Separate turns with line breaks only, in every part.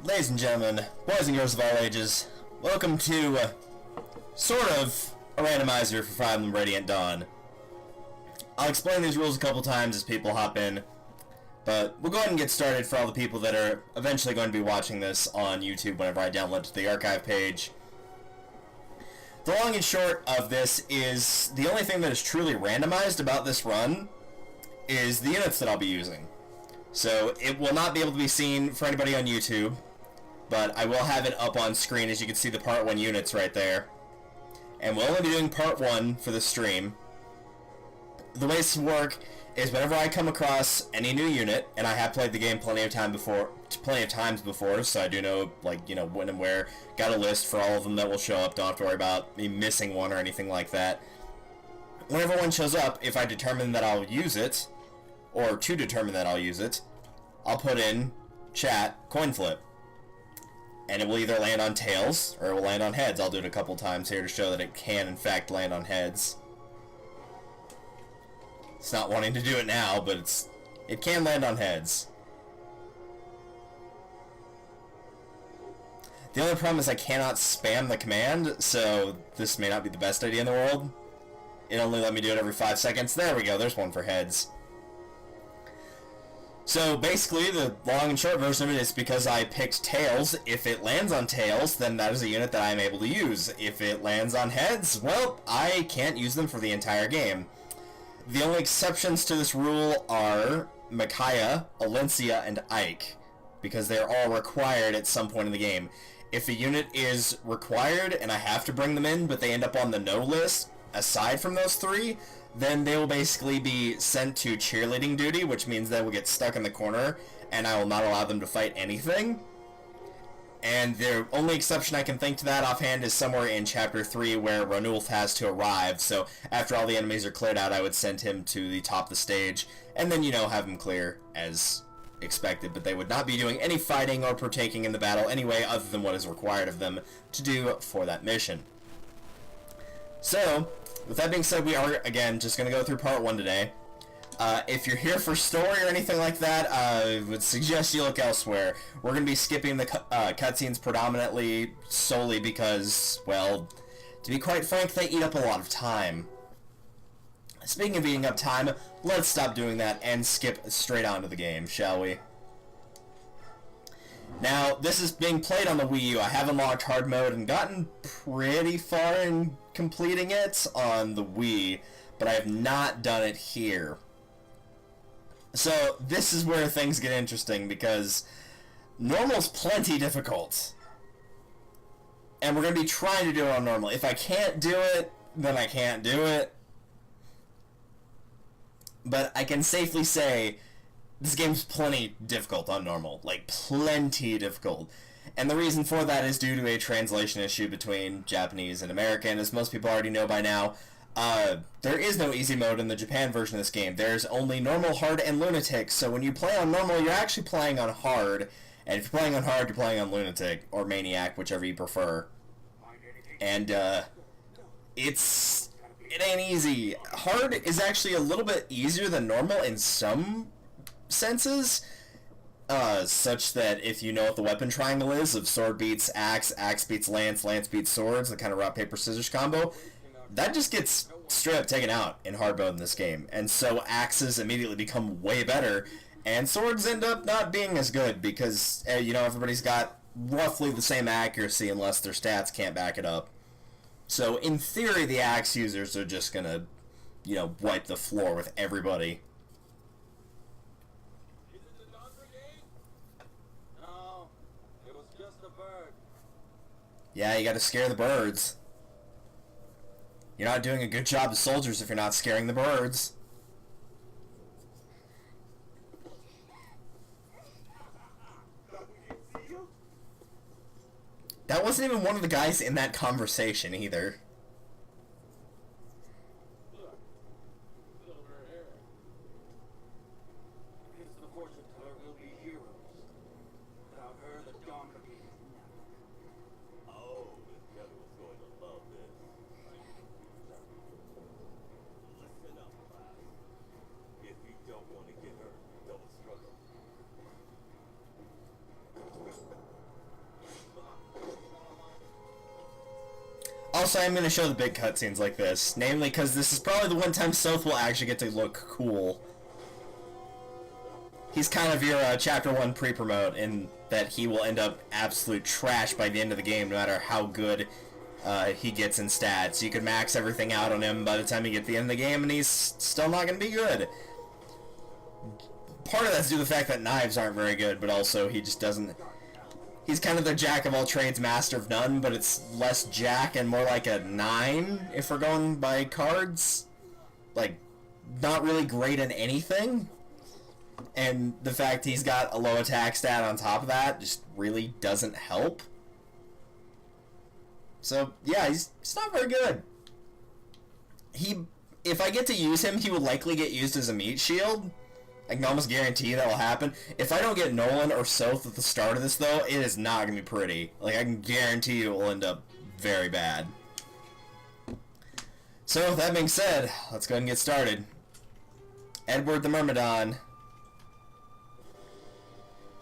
Ladies and gentlemen, boys and girls of all ages, welcome to, sort of, a randomizer for Fire Emblem Radiant Dawn. I'll explain these rules a couple times as people hop in, but we'll go ahead and get started for all the people that are eventually going to be watching this on YouTube whenever I download to the archive page. The long and short of this is, the only thing that is truly randomized about this run is the units that I'll be using. So it will not be able to be seen for anybody on YouTube, but I will have it up on screen as you can see the part 1 units right there. And we'll only be doing part 1 for the stream. The way this will work is whenever I come across any new unit, and I have played the game plenty of times before, so I do know, like, you know, when and where. Got a list for all of them that will show up, don't have to worry about me missing one or anything like that. Whenever one shows up, if I determine that I'll use it, or to determine that I'll use it, I'll put in chat Coinflip. And it will either land on tails, or it will land on heads. I'll do it a couple times here to show that it can, in fact, land on heads. It's not wanting to do it now, but it can land on heads. The only problem is I cannot spam the command, so this may not be the best idea in the world. It only let me do it every 5 seconds. There we go, there's one for heads. So basically, the long and short version of it is because I picked tails, if it lands on tails, then that is a unit that I'm able to use. If it lands on heads, well, I can't use them for the entire game. The only exceptions to this rule are Micaiah, Alencia, and Ike, because they're all required at some point in the game. If a unit is required and I have to bring them in, but they end up on the no list, aside from those 3, then they will basically be sent to cheerleading duty, which means they will get stuck in the corner, and I will not allow them to fight anything. And the only exception I can think to that offhand is somewhere in Chapter 3 where Ranulf has to arrive, so after all the enemies are cleared out, I would send him to the top of the stage, and then, you know, have him clear as expected, but they would not be doing any fighting or partaking in the battle anyway, other than what is required of them to do for that mission. So, with that being said, we are, again, just going to go through part 1 today. If you're here for story or anything like that, I would suggest you look elsewhere. We're going to be skipping the cutscenes predominantly solely because, well, to be quite frank, they eat up a lot of time. Speaking of eating up time, let's stop doing that and skip straight on to the game, shall we? Now, this is being played on the Wii U. I have unlocked hard mode and gotten pretty far in completing it on the Wii, but I have not done it here. So, this is where things get interesting, because normal's plenty difficult. And we're going to be trying to do it on normal. If I can't do it, then I can't do it. But I can safely say this game's plenty difficult on normal. Like, plenty difficult. And the reason for that is due to a translation issue between Japanese and American. As most people already know by now, there is no easy mode in the Japan version of this game. There's only normal, hard, and lunatic. So when you play on normal, you're actually playing on hard. And if you're playing on hard, you're playing on lunatic, or maniac, whichever you prefer. And, it ain't easy. Hard is actually a little bit easier than normal in some senses, such that if you know what the weapon triangle is, of sword beats axe, axe beats lance, lance beats swords, the kind of rock, paper, scissors combo, that just gets straight up taken out in hard mode in this game. And so axes immediately become way better, and swords end up not being as good because, you know, everybody's got roughly the same accuracy unless their stats can't back it up. So, in theory, the axe users are just gonna, you know, wipe the floor with everybody.
Is it the dog brigade? No, it was just a bird.
Yeah, you gotta scare the birds. You're not doing a good job as soldiers if you're not scaring the birds. That wasn't even one of the guys in that conversation, either.
Look, silver hair. It's the fortune teller will be heroes. Without her, the dawn brigade is nothing. Oh, this general's going to love this. Listen up, class. If you don't want to get hurt, don't struggle.
Also, I'm going to show the big cutscenes like this, namely because this is probably the one time Soph will actually get to look cool. He's kind of your Chapter 1 pre-promote in that he will end up absolute trash by the end of the game, no matter how good he gets in stats. You can max everything out on him by the time you get to the end of the game, and he's still not going to be good. Part of that's due to the fact that knives aren't very good, but also he just doesn't... He's kind of the jack of all trades, master of none, but it's less jack and more like a 9, if we're going by cards. Like, not really great in anything. And the fact he's got a low attack stat on top of that just really doesn't help. So, yeah, he's not very good. If I get to use him, he will likely get used as a meat shield. I can almost guarantee that will happen. If I don't get Nolan or Soph at the start of this, though, it is not going to be pretty. Like, I can guarantee it will end up very bad. So, that being said, let's go ahead and get started. Edward the Myrmidon.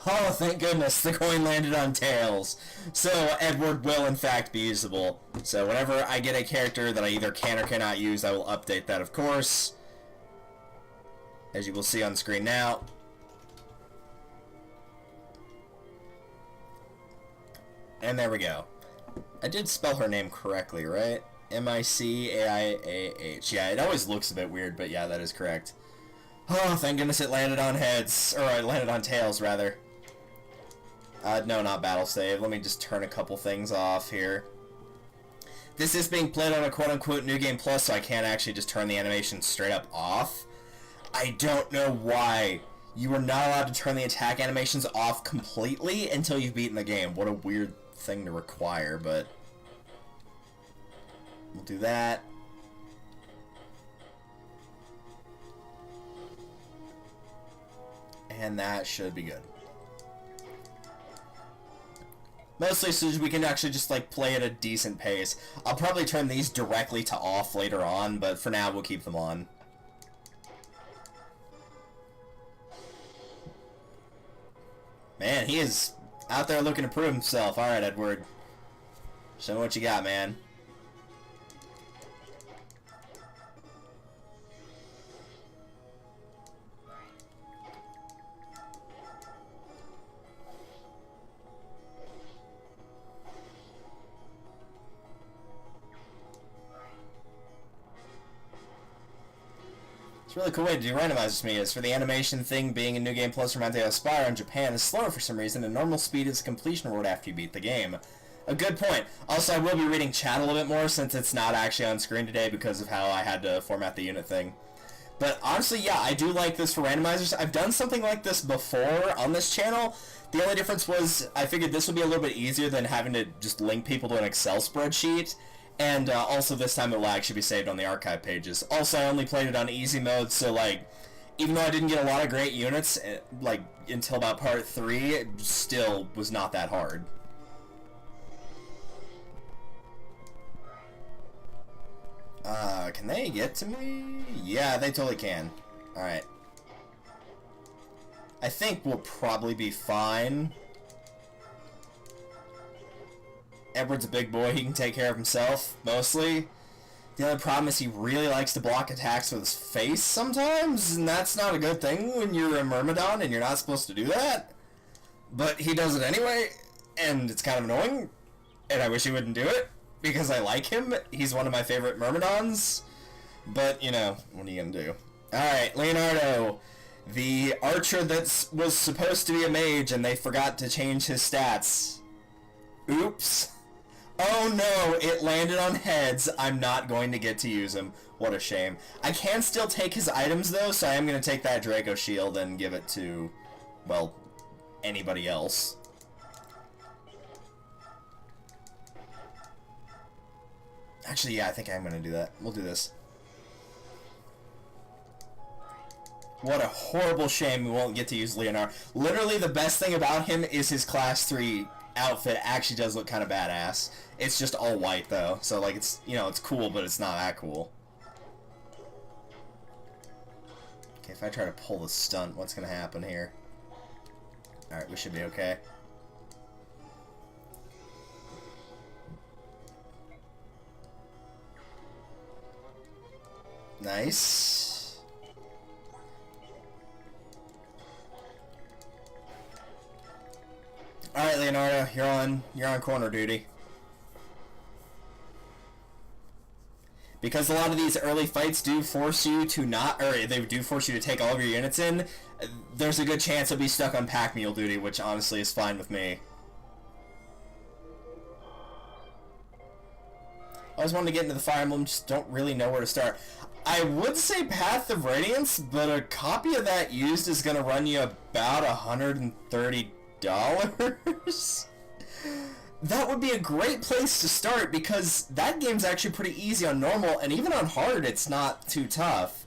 Oh, thank goodness, the coin landed on Tails. So, Edward will in fact be usable. So, whenever I get a character that I either can or cannot use, I will update that, of course. As you will see on the screen now. And there we go. I did spell her name correctly, right? M-I-C-A-I-A-H. Yeah, it always looks a bit weird, but yeah, that is correct. Oh, thank goodness it landed on heads. Or, it landed on tails, rather. No, not battle save. Let me just turn a couple things off here. This is being played on a quote-unquote New Game Plus, so I can't actually just turn the animation straight up off. I don't know why you are not allowed to turn the attack animations off completely until you've beaten the game. What a weird thing to require, but we'll do that. And that should be good. Mostly so we can actually just like play at a decent pace. I'll probably turn these directly to off later on, but for now we'll keep them on. Man, he is out there looking to prove himself. Alright, Edward. Show me what you got, man. Really cool way to do randomizers to me is for the animation thing being a New Game Plus from Mount Aspire in Japan is slower for some reason, and normal speed is a completion reward after you beat the game. A good point. Also, I will be reading chat a little bit more since it's not actually on screen today because of how I had to format the unit thing. But honestly, yeah, I do like this for randomizers. I've done something like this before on this channel. The only difference was I figured this would be a little bit easier than having to just link people to an Excel spreadsheet. And also this time it will actually be saved on the archive pages. Also, I only played it on easy mode, so like, even though I didn't get a lot of great units, like, until about part 3, it still was not that hard. Can they get to me? Yeah, they totally can. Alright. I think we'll probably be fine. Edward's a big boy, he can take care of himself, mostly. The only problem is he really likes to block attacks with his face sometimes, and that's not a good thing when you're a Myrmidon and you're not supposed to do that. But he does it anyway, and it's kind of annoying, and I wish he wouldn't do it, because I like him. He's one of my favorite Myrmidons, but, you know, what are you gonna do? Alright, Leonardo, the archer that was supposed to be a mage, and they forgot to change his stats. Oops. Oh no, it landed on heads. I'm not going to get to use him. What a shame. I can still take his items though, so I am going to take that Draco shield and give it to, well, anybody else. Actually, yeah, I think I'm going to do that. We'll do this. What a horrible shame we won't get to use Leonardo. Literally the best thing about him is his class 3 outfit actually does look kind of badass. It's just all white though, so like it's, you know, it's cool, but it's not that cool. Okay, if I try to pull the stunt, what's gonna happen here? Alright, we should be okay. Nice. Alright, Leonardo, you're on corner duty. Because a lot of these early fights do force you to they do force you to take all of your units in, there's a good chance you'll be stuck on pack mule duty, which honestly is fine with me. I always wanted to get into the Fire Emblem, just don't really know where to start. I would say Path of Radiance, but a copy of that used is going to run you about $130. That would be a great place to start, because that game's actually pretty easy on normal, and even on hard it's not too tough.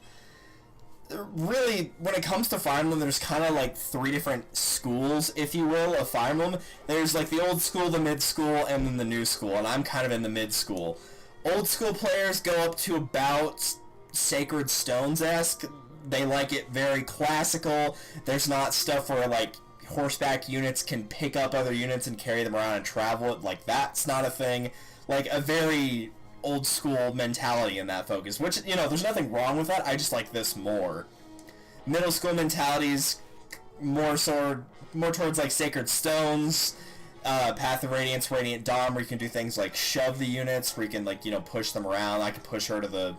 Really, when it comes to Fire Emblem, there's kind of like 3 different schools, if you will, of Fire Emblem. There's like the old school, the mid school, and then the new school, and I'm kind of in the mid school. Old school players go up to about Sacred Stones-esque. They like it very classical. There's not stuff where like horseback units can pick up other units and carry them around and travel it. Like, that's not a thing. Like, a very old school mentality in that focus, which, you know, there's nothing wrong with that. I just like this more. Middle school mentalities more towards like Sacred Stones, Path of Radiance, Radiant Dawn, where you can do things like shove the units, where you can, like, you know, push them around. I can push her to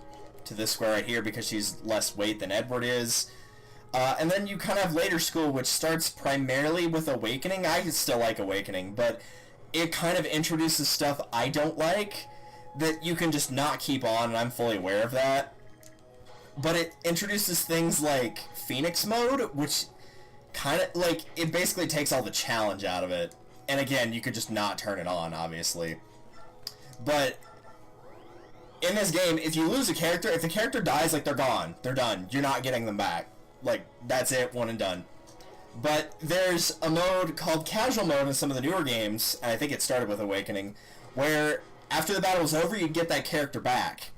this square right here because she's less weight than Edward is. And then you kind of have later school, which starts primarily with Awakening. I still like Awakening, but it kind of introduces stuff I don't like that you can just not keep on, and I'm fully aware of that. But it introduces things like Phoenix Mode, which kind of, like, it basically takes all the challenge out of it. And again, you could just not turn it on, obviously. But in this game, if you lose a character, if the character dies, like, they're gone. They're done. You're not getting them back. Like, that's it, one and done. But there's a mode called Casual Mode in some of the newer games, and I think it started with Awakening, where after the battle was over, you'd get that character back.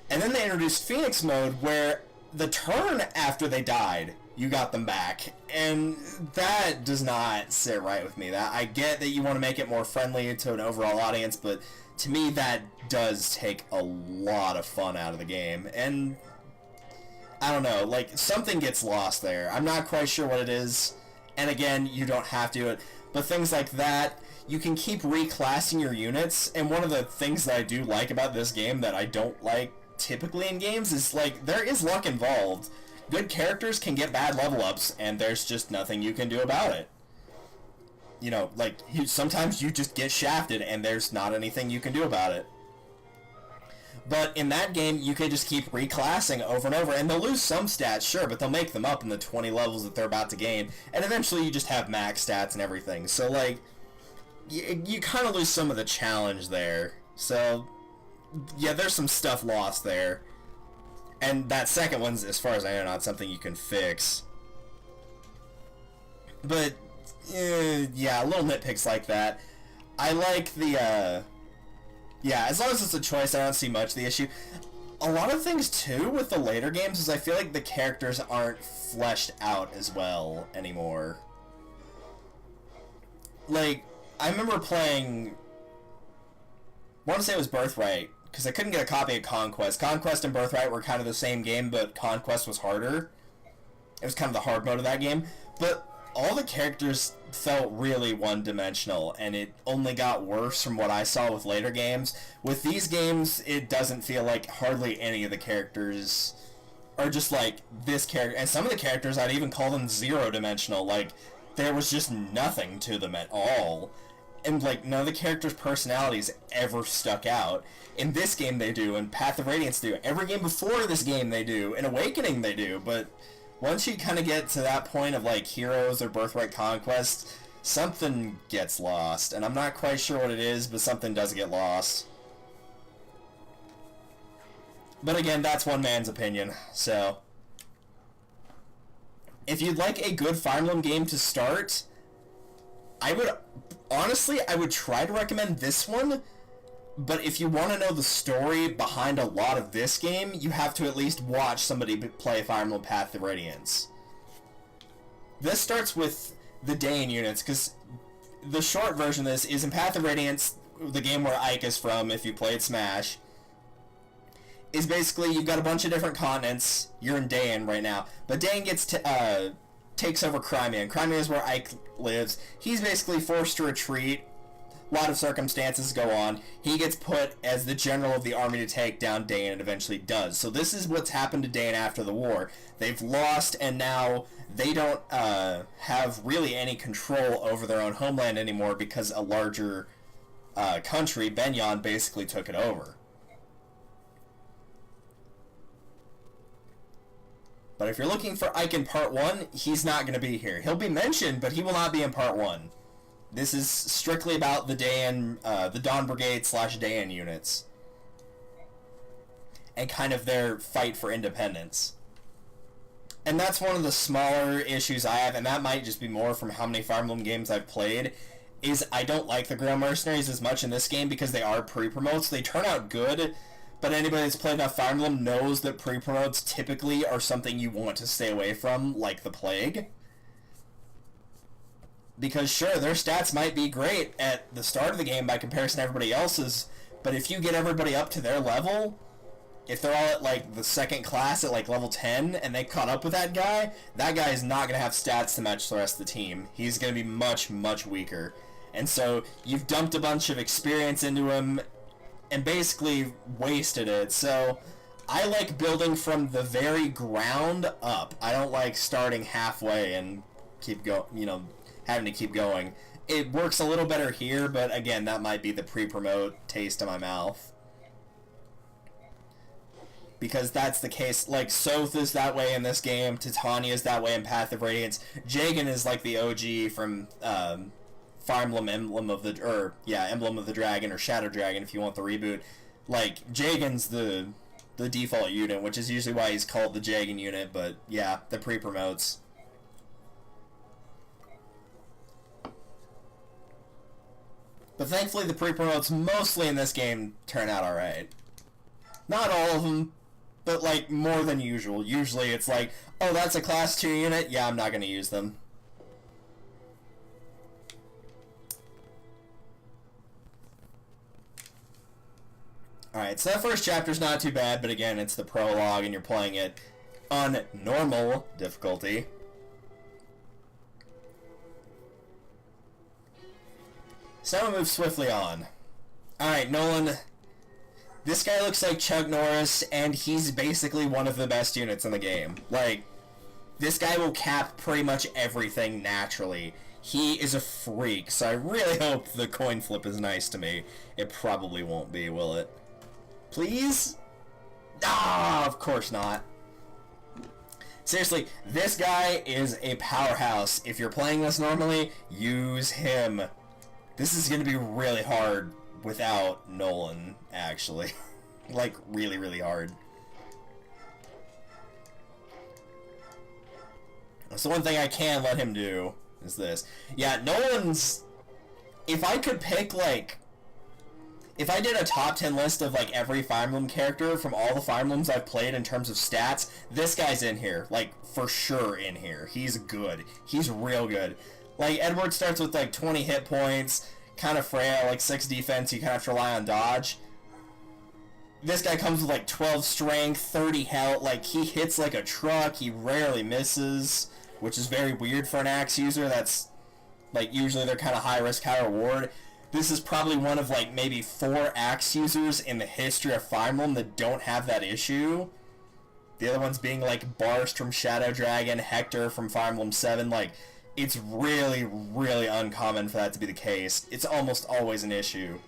And then they introduced Phoenix Mode, where the turn after they died, you got them back. And that does not sit right with me. That I get that you want to make it more friendly to an overall audience, but to me that does take a lot of fun out of the game. And I don't know, like, something gets lost there. I'm not quite sure what it is. And again, you don't have to do it. But things like that, you can keep reclassing your units. And one of the things that I do like about this game that I don't like typically in games is, like, there is luck involved. Good characters can get bad level ups, and there's just nothing you can do about it. You know, like, sometimes you just get shafted, and there's not anything you can do about it. But in that game, you can just keep reclassing over and over, and they'll lose some stats, sure, but they'll make them up in the 20 levels that they're about to gain, and eventually you just have max stats and everything. So, like, you kind of lose some of the challenge there. So, yeah, there's some stuff lost there. And that second one's, as far as I know, not something you can fix. But, yeah, little nitpicks like that. I like the, yeah, as long as it's a choice, I don't see much of the issue. A lot of things, too, with the later games is I feel like the characters aren't fleshed out as well anymore. Like, I remember playing, I want to say it was Birthright, because I couldn't get a copy of Conquest. Conquest and Birthright were kind of the same game, but Conquest was harder. It was kind of the hard mode of that game. But all the characters felt really one-dimensional, and it only got worse from what I saw with later games. With these games, it doesn't feel like hardly any of the characters are just like this character. And some of the characters, I'd even call them zero-dimensional. Like, there was just nothing to them at all. And, like, none of the characters' personalities ever stuck out. In this game they do, in Path of Radiance do. Every game before this game they do. In Awakening they do, but once you kind of get to that point of, like, Heroes or Birthright Conquest, something gets lost. And I'm not quite sure what it is, but something does get lost. But again, that's one man's opinion, so if you'd like a good Fire Emblem game to start, I would try to recommend this one, but if you want to know the story behind a lot of this game, you have to at least watch somebody play Fire Emblem Path of Radiance. This starts with the Dane units, because the short version of this is in Path of Radiance, the game where Ike is from, if you played Smash. is basically you've got a bunch of different continents. You're in Dan right now, but Dan takes over Crimea, and Crimea is where Ike lives. He's basically forced to retreat. A lot of circumstances go on. He gets put as the general of the army to take down Dan, and eventually does. So this is what's happened to Dan after the war. They've lost, and now they don't have really any control over their own homeland anymore because a larger country, Benyon, basically took it over. But if you're looking for Ike in Part 1, he's not going to be here. He'll be mentioned, but he will not be in Part 1. This is strictly about the Dawn Brigade / Dayan units. And kind of their fight for independence. And that's one of the smaller issues I have, and that might just be more from how many Fire Emblem games I've played, is I don't like the Grail Mercenaries as much in this game because they are pre-promotes. They turn out good, but anybody that's played enough Fire Emblem knows that pre-promotes typically are something you want to stay away from, like the plague. Because sure, their stats might be great at the start of the game by comparison to everybody else's, but if you get everybody up to their level, if they're all at like the second class at like level 10 and they caught up with that guy is not going to have stats to match the rest of the team. He's going to be much, much weaker. And so you've dumped a bunch of experience into him and basically wasted it. So I like building from the very ground up. I don't like starting halfway and having to keep going. It works a little better here, but again, that might be the pre-promote taste in my mouth. Because that's the case. Like, Soth is that way in this game, Titania is that way in Path of Radiance. Jagan is like the OG from Fire Emblem Emblem of the Dragon, or Shadow Dragon if you want the reboot. Like, Jagan's the default unit, which is usually why he's called the Jagan unit, but yeah, the pre-promotes. But thankfully the pre-promotes mostly in this game turn out alright. Not all of them, but like more than usual. Usually it's like, oh, that's a class 2 unit? Yeah, I'm not going to use them. Alright, so that first chapter's not too bad, but again, it's the prologue and you're playing it on normal difficulty. So I'm gonna move swiftly on. Alright, Nolan. This guy looks like Chuck Norris, and he's basically one of the best units in the game. Like, this guy will cap pretty much everything naturally. He is a freak, so I really hope the coin flip is nice to me. It probably won't be, will it? Please? Ah, of course not. Seriously, this guy is a powerhouse. If you're playing this normally, use him. This is going to be really hard without Nolan, actually. Like, really, really hard. So one thing I can let him do is this. Yeah, Nolan's... If I could pick, like... If I did a top 10 list of, like, every Fire Emblem character from all the Fire Emblems I've played in terms of stats, this guy's in here. Like, for sure in here. He's good. He's real good. Like, Edward starts with, like, 20 hit points, kind of frail, like, 6 defense, you kind of have to rely on dodge. This guy comes with, like, 12 strength, 30 health, like, he hits like a truck, he rarely misses, which is very weird for an axe user. That's, like, usually they're kind of high risk, high reward. This is probably one of, like, maybe 4 axe users in the history of Fire Emblem that don't have that issue. The other ones being, like, Barst from Shadow Dragon, Hector from Fire Emblem 7, like... It's really, really uncommon for that to be the case. It's almost always an issue.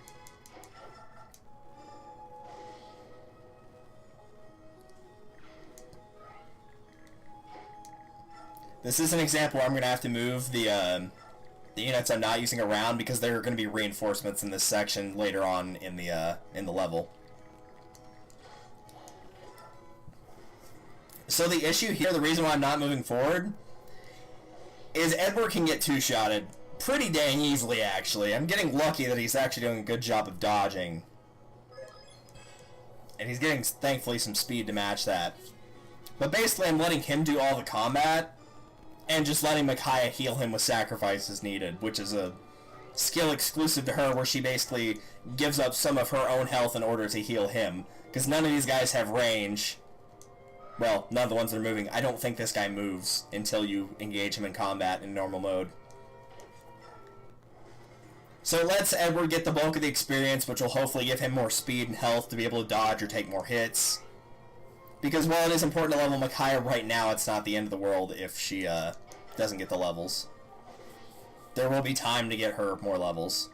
This is an example where I'm going to have to move the units I'm not using around because there are going to be reinforcements in this section later on in the level. So the issue here, the reason why I'm not moving forward, is Edward can get two-shotted pretty dang easily, actually. I'm getting lucky that he's actually doing a good job of dodging. And he's getting, thankfully, some speed to match that. But basically, I'm letting him do all the combat, and just letting Micaiah heal him with sacrifices needed, which is a skill exclusive to her where she basically gives up some of her own health in order to heal him. Because none of these guys have range. Well, none of the ones that are moving. I don't think this guy moves until you engage him in combat in normal mode. So it lets Edward get the bulk of the experience, which will hopefully give him more speed and health to be able to dodge or take more hits. Because while it is important to level Micaiah right now, it's not the end of the world if she doesn't get the levels. There will be time to get her more levels.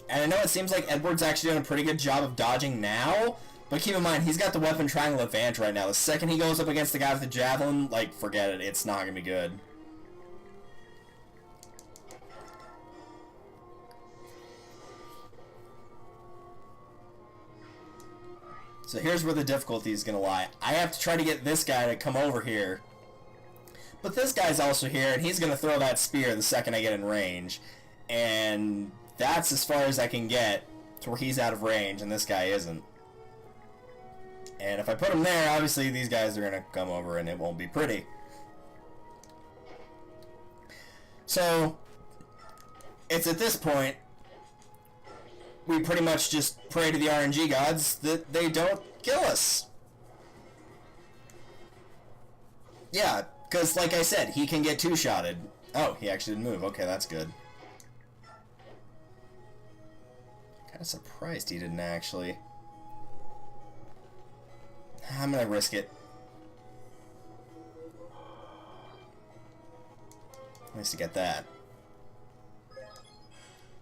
And I know it seems like Edward's actually doing a pretty good job of dodging now, but keep in mind, he's got the weapon triangle advantage right now. The second he goes up against the guy with the javelin, like, forget it, it's not going to be good. So here's where the difficulty is going to lie. I have to try to get this guy to come over here. But this guy's also here, and he's going to throw that spear the second I get in range. And that's as far as I can get to where he's out of range, and this guy isn't. And if I put him there, obviously these guys are going to come over, and it won't be pretty. So, it's at this point, we pretty much just pray to the RNG gods that they don't kill us. Yeah, because like I said, he can get two-shotted. Oh, he actually didn't move. Okay, that's good. Kind of surprised he didn't actually. I'm gonna risk it. Nice to get that.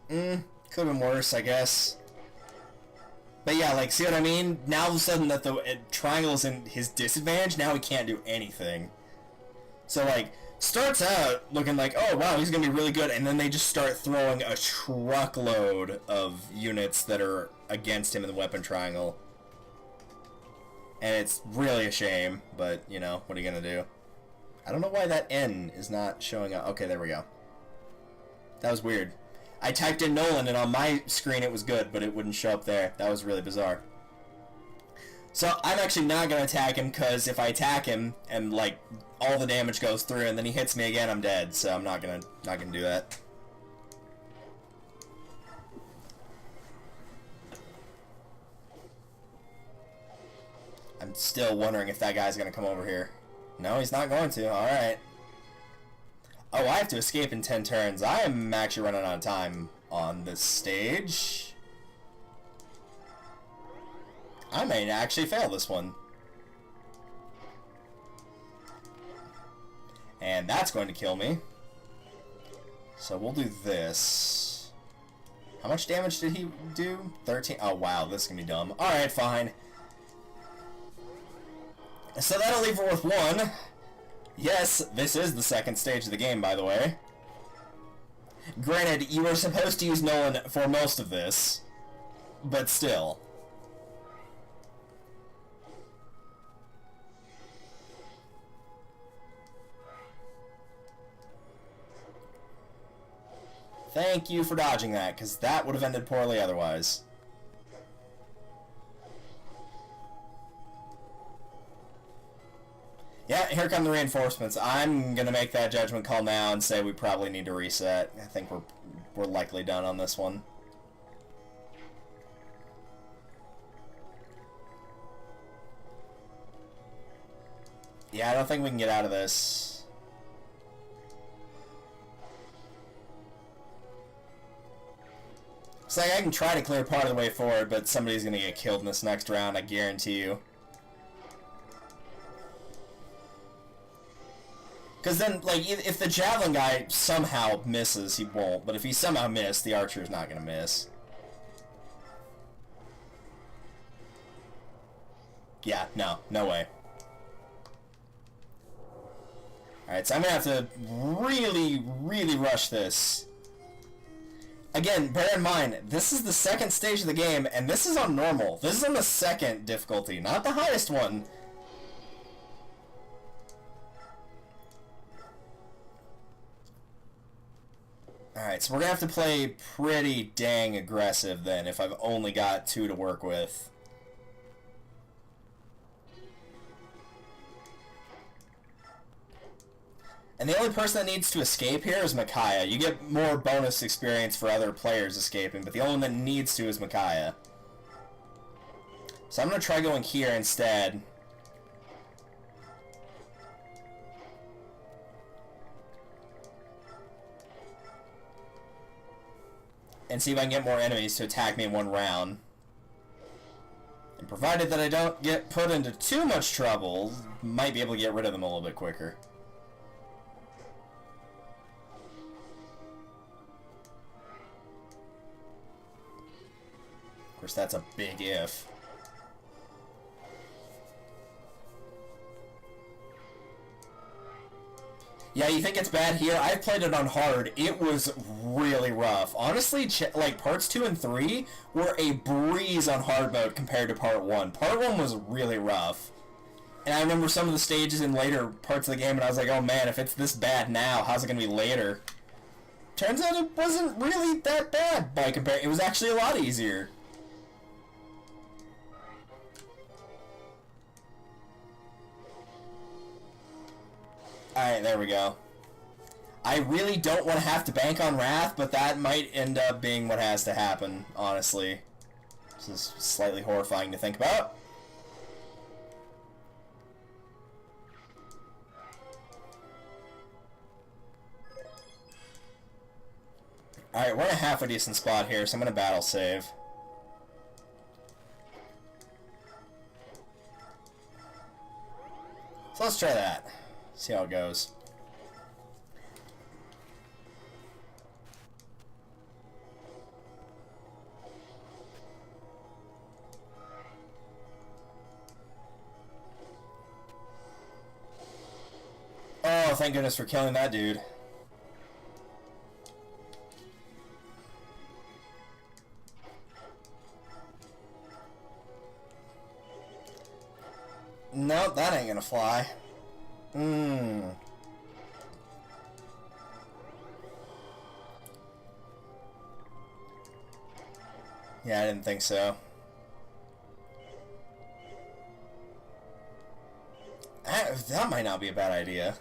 Could have been worse, I guess. But yeah, like, see what I mean? Now all of a sudden that the triangle is in his disadvantage, now he can't do anything. So, like, starts out looking like, oh, wow, he's going to be really good, and then they just start throwing a truckload of units that are against him in the weapon triangle. And it's really a shame, but, you know, what are you going to do? I don't know why that N is not showing up. Okay, there we go. That was weird. I typed in Nolan, and on my screen it was good, but it wouldn't show up there. That was really bizarre. So I'm actually not going to attack him, because if I attack him, and, like, all the damage goes through, and then he hits me again, I'm dead. So I'm not gonna do that. I'm still wondering if that guy's going to come over here. No, he's not going to. Alright. Oh, I have to escape in 10 turns. I am actually running out of time on this stage. I may actually fail this one. And that's going to kill me. So we'll do this. How much damage did he do? 13? Oh, wow, this is going to be dumb. Alright, fine. So that'll leave her with 1. Yes, this is the second stage of the game, by the way. Granted, you were supposed to use Nolan for most of this, but still. Thank you for dodging that, because that would have ended poorly otherwise. Yeah, here come the reinforcements. I'm gonna make that judgment call now and say we probably need to reset. I think we're likely done on this one. Yeah, I don't think we can get out of this. It's like I can try to clear part of the way forward, but somebody's gonna get killed in this next round, I guarantee you. Because then, like, if the javelin guy somehow misses, he won't. But if he somehow missed, the archer's not going to miss. Yeah, no way. Alright, so I'm going to have to really, really rush this. Again, bear in mind, this is the second stage of the game, and this is on normal. This is on the second difficulty, not the highest one. Alright, so we're going to have to play pretty dang aggressive then, if I've only got 2 to work with. And the only person that needs to escape here is Micaiah. You get more bonus experience for other players escaping, but the only one that needs to is Micaiah. So I'm going to try going here instead. And see if I can get more enemies to attack me in one round. And provided that I don't get put into too much trouble, might be able to get rid of them a little bit quicker. Of course, that's a big if. Yeah, you think it's bad here? I played it on hard. It was really rough. Honestly, like, parts 2 and 3 were a breeze on hard mode compared to part 1. Part 1 was really rough. And I remember some of the stages in later parts of the game, and I was like, oh man, if it's this bad now, how's it going to be later? Turns out it wasn't really that bad by comparison. It was actually a lot easier. Alright, there we go. I really don't want to have to bank on Wrath, but that might end up being what has to happen, honestly. This is slightly horrifying to think about. Alright, we're in a half a decent spot here, so I'm going to battle save. So let's try that. See how it goes. Oh, thank goodness for killing that dude. Nope, that ain't gonna fly. Yeah, I didn't think so. That might not be a bad idea.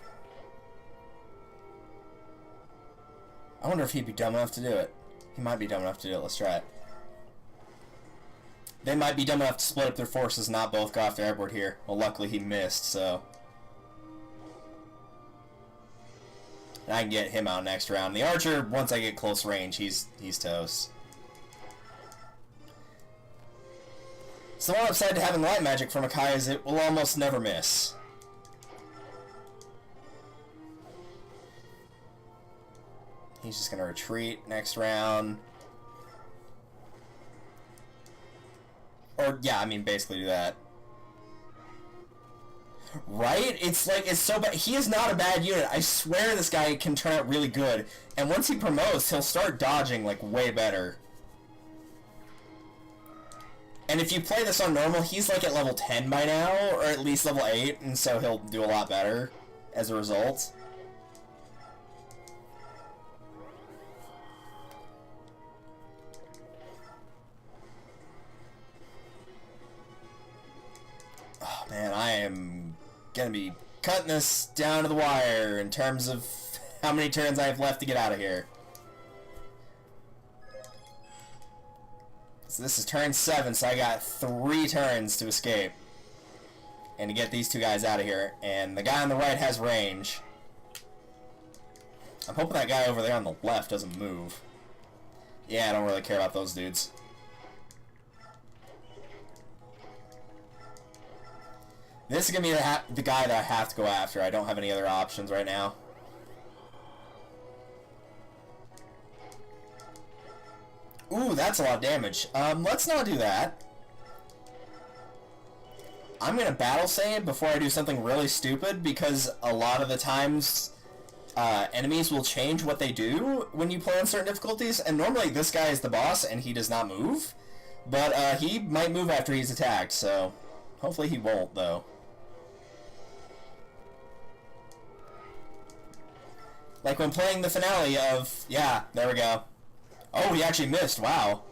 I wonder if he'd be dumb enough to do it. He might be dumb enough to do it. Let's try it. They might be dumb enough to split up their forces and not both go off the airboard here. Well, luckily he missed, so... And I can get him out next round. The archer, once I get close range, he's toast. So the one upside to having light magic from Micaiah is it will almost never miss. He's just gonna retreat next round. Or, yeah, I mean, basically do that. Right? It's like, it's so bad. He is not a bad unit. I swear this guy can turn out really good. And once he promotes, he'll start dodging, like, way better. And if you play this on normal, he's, like, at level 10 by now, or at least level 8, and so he'll do a lot better as a result. Oh, man, I am gonna be cutting this down to the wire in terms of how many turns I have left to get out of here. So this is turn 7, so I got 3 turns to escape. And to get these 2 guys out of here. And the guy on the right has range. I'm hoping that guy over there on the left doesn't move. Yeah, I don't really care about those dudes. This is going to be the guy that I have to go after. I don't have any other options right now. Ooh, that's a lot of damage. Let's not do that. I'm going to battle save before I do something really stupid, because a lot of the times enemies will change what they do when you play on certain difficulties, and normally this guy is the boss and he does not move, but he might move after he's attacked, so hopefully he won't, though. Like when playing the finale of... Yeah, there we go. Oh, he actually missed. Wow.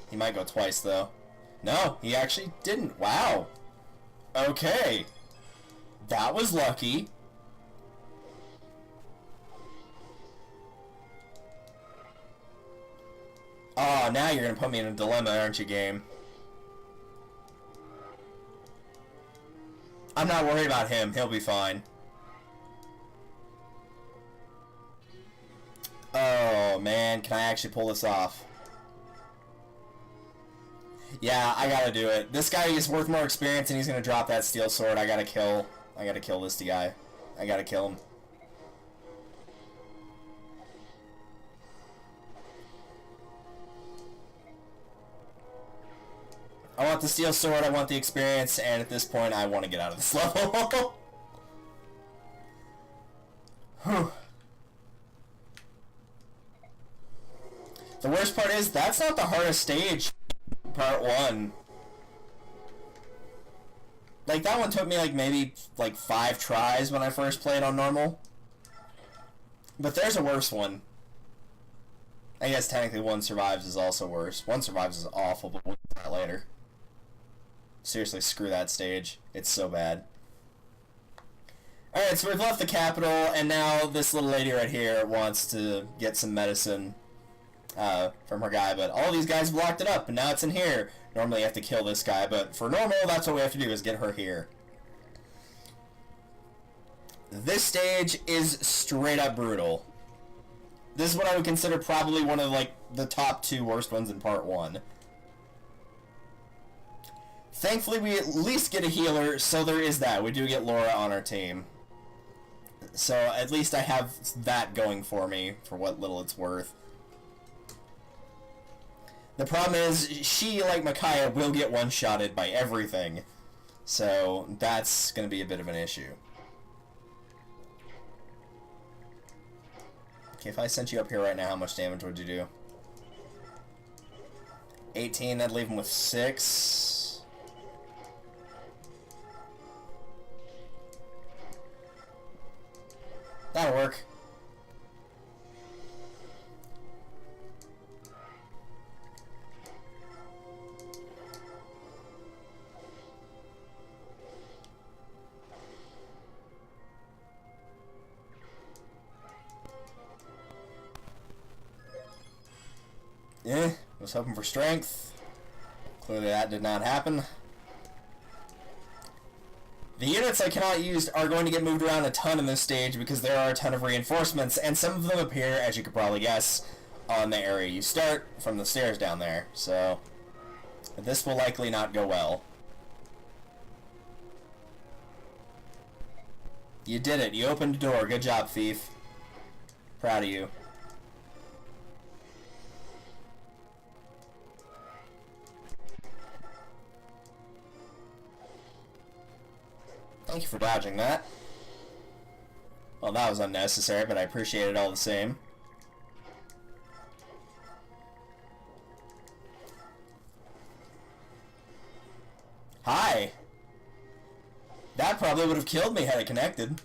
He might go twice, though. No, he actually didn't. Wow. Okay. That was lucky. Oh, now you're gonna put me in a dilemma, aren't you, game? I'm not worried about him. He'll be fine. Oh, man. Can I actually pull this off? Yeah, I gotta do it. This guy is worth more experience, and he's gonna drop that steel sword. I gotta kill this guy. I gotta kill him. I want the steel sword, I want the experience, and at this point I want to get out of this level. Whew. The worst part is, that's not the hardest stage, part 1. Like, that one took me, like, maybe, like, 5 tries when I first played on normal. But there's a worse one. I guess technically 1 Survives is also worse. 1 Survives is awful, but we'll get to that later. Seriously, screw that stage. It's so bad. Alright, so we've left the capital, and now this little lady right here wants to get some medicine from her guy, but all these guys blocked it up, and now it's in here. Normally you have to kill this guy, but for normal, that's what we have to do, is get her here. This stage is straight up brutal. This is what I would consider probably one of, like, the top 2 worst ones in part 1. Thankfully, we at least get a healer, so there is that. We do get Laura on our team. So, at least I have that going for me, for what little it's worth. The problem is, she, like Micaiah, will get one-shotted by everything. So, that's going to be a bit of an issue. Okay, if I sent you up here right now, how much damage would you do? 18, I'd leave him with 6. That'll work. Yeah, was hoping for strength. Clearly that did not happen. The units I cannot use are going to get moved around a ton in this stage because there are a ton of reinforcements, and some of them appear, as you could probably guess, on the area you start from the stairs down there. So, this will likely not go well. You did it. You opened the door. Good job, thief. Proud of you. Thank you for dodging that. Well, that was unnecessary, but I appreciate it all the same. Hi! That probably would have killed me had it connected.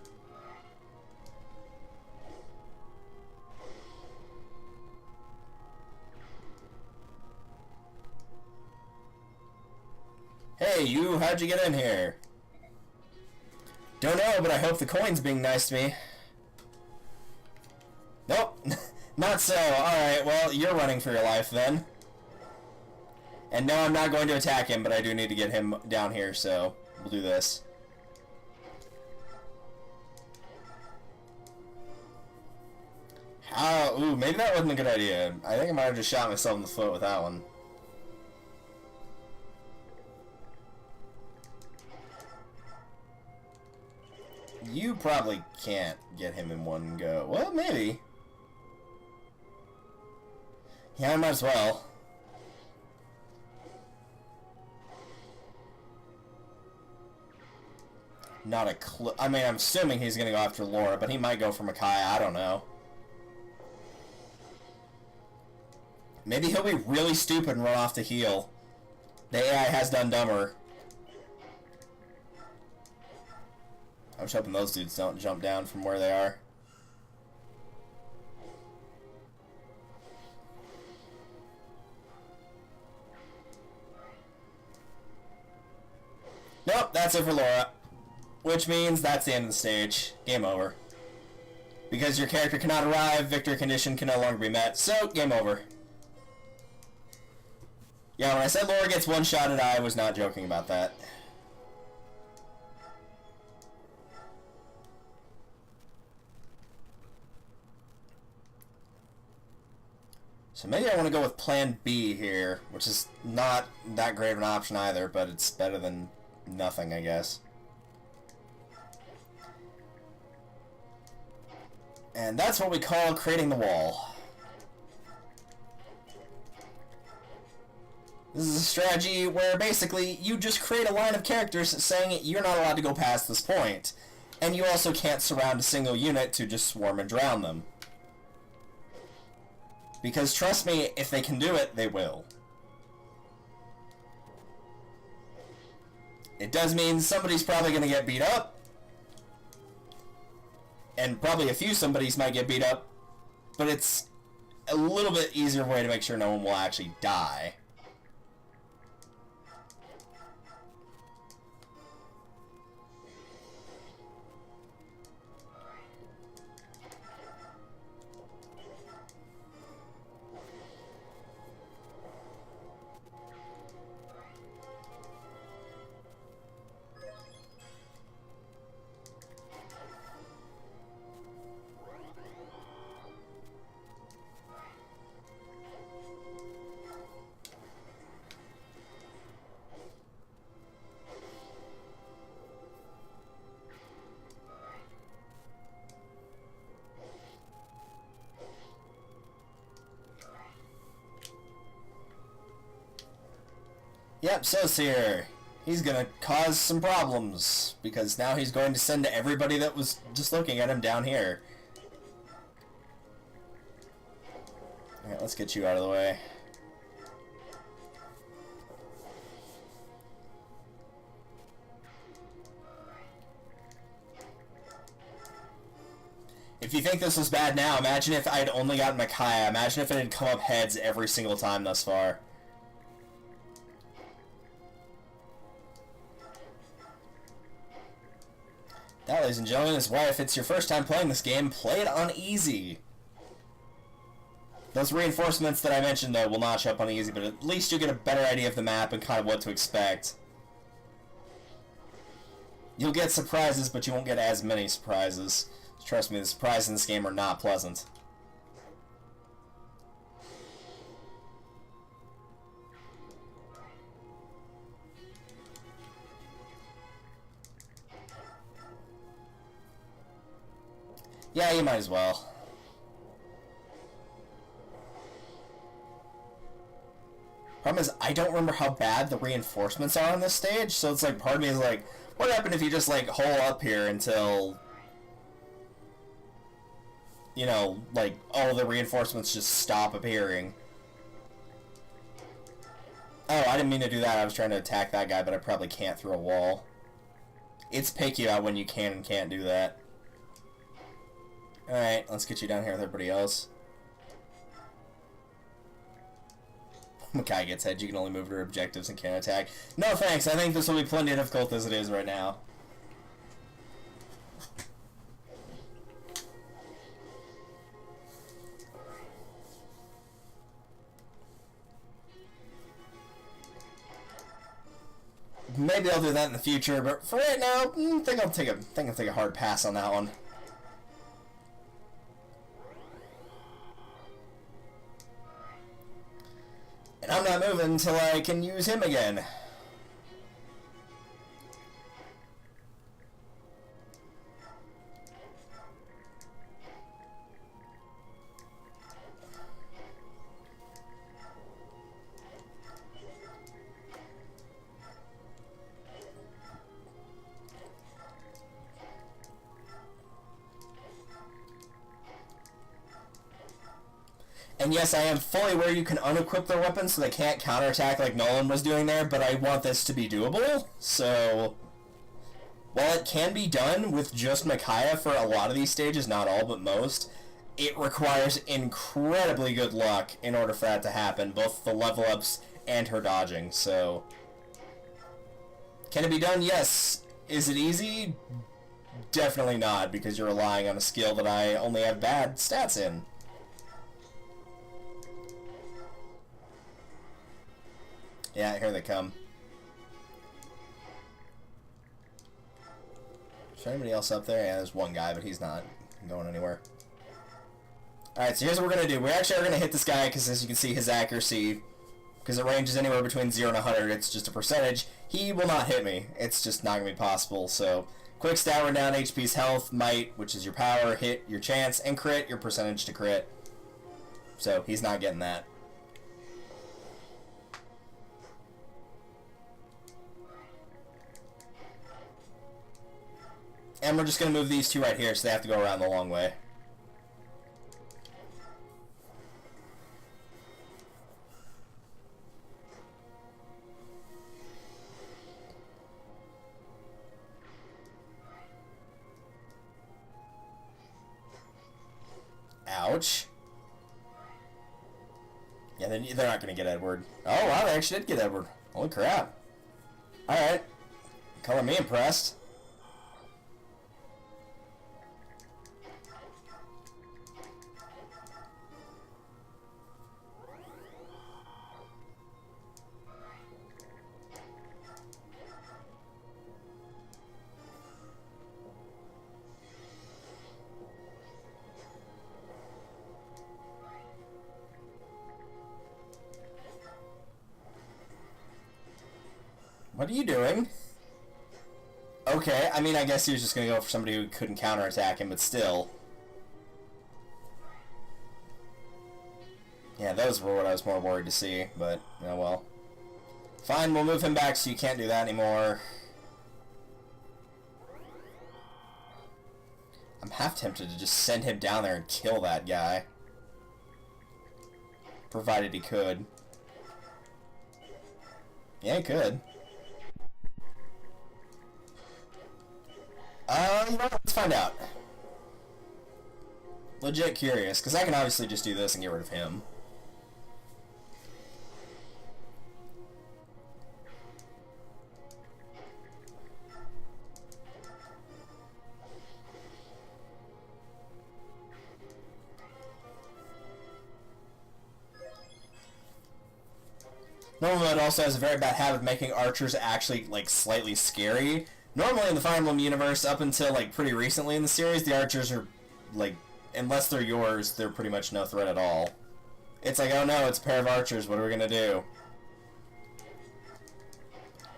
Hey, you, how'd you get in here? Don't know, but I hope the coin's being nice to me. Nope, not so. Alright, well, you're running for your life then. And no, I'm not going to attack him, but I do need to get him down here, so we'll do this. Ooh, maybe that wasn't a good idea. I think I might have just shot myself in the foot with that one. You probably can't get him in one go. Well, maybe. Yeah, I might as well. Not a clue. I mean, I'm assuming he's gonna go after Laura, but he might go for Micaiah. I don't know. Maybe he'll be really stupid and run off to heal. The AI has done dumber. I'm just hoping those dudes don't jump down from where they are. Nope, that's it for Laura. Which means that's the end of the stage. Game over. Because your character cannot arrive, victory condition can no longer be met, so game over. Yeah, when I said Laura gets one-shotted, I was not joking about that. So maybe I want to go with plan B here, which is not that great of an option either, but it's better than nothing, I guess. And that's what we call creating the wall. This is a strategy where basically you just create a line of characters saying you're not allowed to go past this point. And you also can't surround a single unit to just swarm and drown them. Because trust me, if they can do it, they will. It does mean somebody's probably going to get beat up. And probably a few somebodies might get beat up. But it's a little bit easier way to make sure no one will actually die. Yep, So's here. He's gonna cause some problems, because now he's going to send everybody that was just looking at him down here. Alright, let's get you out of the way. If you think this was bad now, imagine if I had only gotten Micaiah. Imagine if it had come up heads every single time thus far. That, ladies and gentlemen, is why if it's your first time playing this game, play it on easy. Those reinforcements that I mentioned, though, will not show up on easy, but at least you'll get a better idea of the map and kind of what to expect. You'll get surprises, but you won't get as many surprises. Trust me, the surprises in this game are not pleasant. Yeah, you might as well. Problem is, I don't remember how bad the reinforcements are on this stage, so it's like, part of me is like, what happened if you just, like, hole up here until, you know, like, all the reinforcements just stop appearing? Oh, I didn't mean to do that. I was trying to attack that guy, but I probably can't through a wall. It's pick you out when you can and can't do that. Alright, let's get you down here with everybody else. Makai gets head, you can only move to objectives and can't attack. No thanks, I think this will be plenty difficult as it is right now. Maybe I'll do that in the future, but for right now, I think I'll take a hard pass on that one. And I'm not moving until I can use him again. And yes, I am fully aware you can unequip their weapons so they can't counterattack like Nolan was doing there, but I want this to be doable, so while it can be done with just Micaiah for a lot of these stages, not all, but most, it requires incredibly good luck in order for that to happen, both the level ups and her dodging, so can it be done? Yes. Is it easy? Definitely not, because you're relying on a skill that I only have bad stats in. Yeah, here they come. Is there anybody else up there? Yeah, there's one guy, but he's not going anywhere. Alright, so here's what we're going to do. We actually are going to hit this guy, because as you can see, his accuracy, because it ranges anywhere between 0 and 100, it's just a percentage. He will not hit me. It's just not going to be possible. So, quick stat rundown, HP's health, might, which is your power, hit, your chance, and crit, your percentage to crit. So, he's not getting that. And we're just going to move these two right here, so they have to go around the long way. Ouch. Yeah, they're not going to get Edward. Oh, wow, they actually did get Edward. Holy crap. Alright. Color me impressed. What are you doing? Okay, I mean, I guess he was just going to go for somebody who couldn't counterattack him, but still. Yeah, those were what I was more worried to see, but, oh well. Fine, we'll move him back so you can't do that anymore. I'm half tempted to just send him down there and kill that guy. Provided he could. Yeah, he could. You know what? Let's find out. Legit curious, because I can obviously just do this and get rid of him. Normal mode also has a very bad habit of making archers actually, like, slightly scary. Normally in the Fire Emblem universe, up until, like, pretty recently in the series, the archers are, like, unless they're yours, they're pretty much no threat at all. It's like, oh no, it's a pair of archers, what are we gonna do?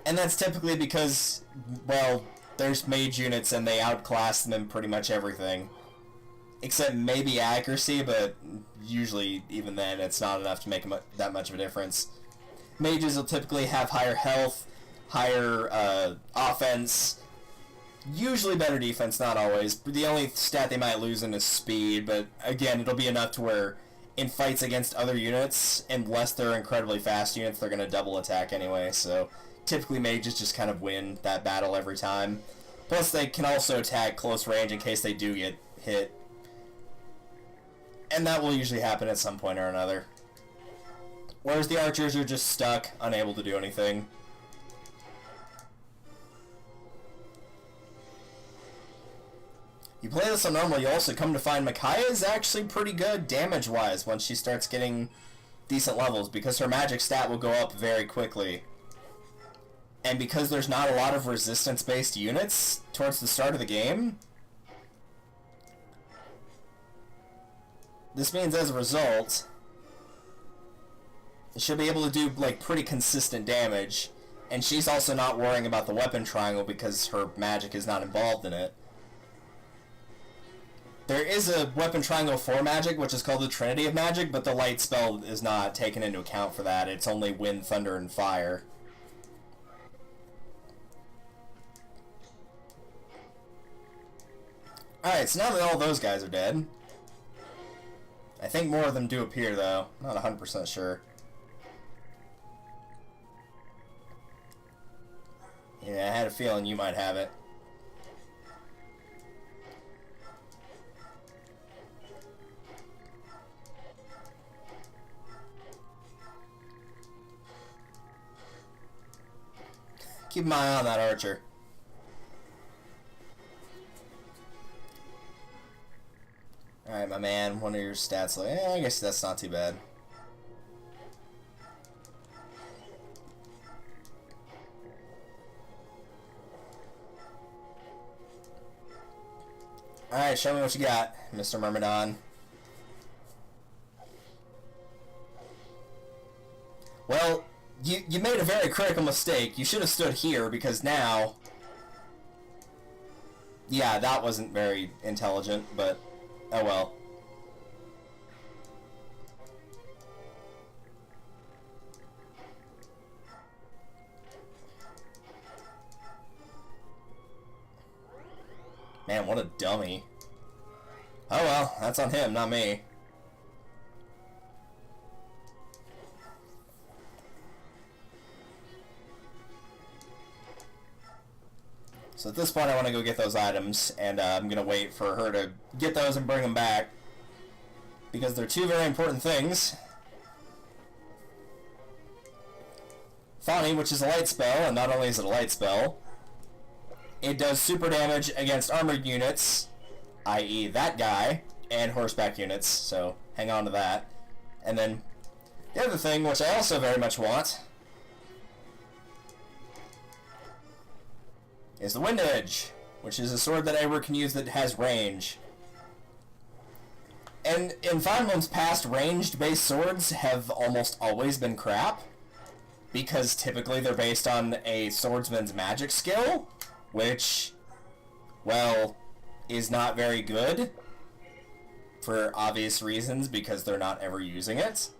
And that's typically because, well, there's mage units and they outclass them in pretty much everything. Except maybe accuracy, but usually, even then, it's not enough to make that much of a difference. Mages will typically have higher health, higher offense, usually better defense, not always. The only stat they might lose in is speed, but again, it'll be enough to where in fights against other units, unless they're incredibly fast units, they're going to double attack anyway, so typically mages just kind of win that battle every time. Plus, they can also attack close range in case they do get hit. And that will usually happen at some point or another. Whereas the archers are just stuck, unable to do anything. You play this on normal, you also come to find Micaiah is actually pretty good damage-wise once she starts getting decent levels, because her magic stat will go up very quickly. And because there's not a lot of resistance-based units towards the start of the game, this means as a result, she'll be able to do, like, pretty consistent damage, and she's also not worrying about the weapon triangle because her magic is not involved in it. There is a weapon triangle for magic, which is called the Trinity of Magic, but the light spell is not taken into account for that. It's only wind, thunder, and fire. Alright, so now that all those guys are dead, I think more of them do appear, though. Not 100% sure. Yeah, I had a feeling you might have it. Keep my eye on that archer. Alright, my man, one of your stats, like, I guess that's not too bad. Alright, show me what you got, Mr. Myrmidon. Well, you made a very critical mistake. You should have stood here, because now... Yeah, that wasn't very intelligent, but... Oh well. Man, what a dummy. Oh well, that's on him, not me. So at this point I want to go get those items, and I'm going to wait for her to get those and bring them back. Because they're two very important things. Fani, which is a light spell, and not only is it a light spell, it does super damage against armored units, i.e. that guy, and horseback units, so hang on to that. And then the other thing, which I also very much want, is the Wind Edge, which is a sword that Eivor can use that has range. And in Fire Emblem's past, ranged-based swords have almost always been crap, because typically they're based on a swordsman's magic skill, which, well, is not very good, for obvious reasons, because they're not ever using it.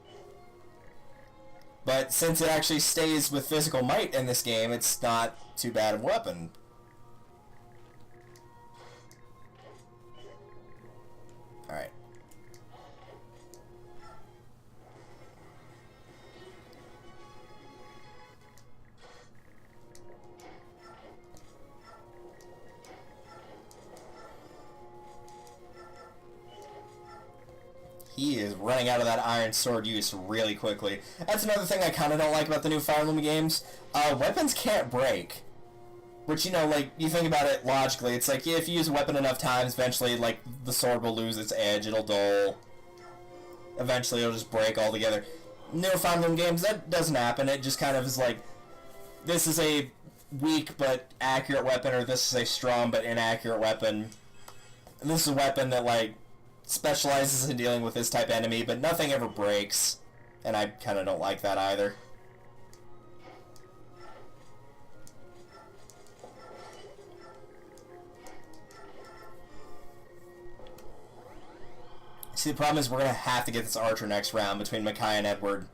But since it actually stays with physical might in this game, it's not too bad of a weapon. Alright. He is running out of that iron sword use really quickly. That's another thing I kind of don't like about the new Fire Emblem games. Weapons can't break. Which, you know, like, you think about it logically, it's like, if you use a weapon enough times, eventually, like, the sword will lose its edge, it'll dull. Eventually, it'll just break altogether. Newer Fire Emblem games, that doesn't happen. It just kind of is like, this is a weak but accurate weapon, or this is a strong but inaccurate weapon. And this is a weapon that, like, specializes in dealing with this type of enemy, but nothing ever breaks. And I kind of don't like that either. See, the problem is we're going to have to get this archer next round between Micaiah and Edward.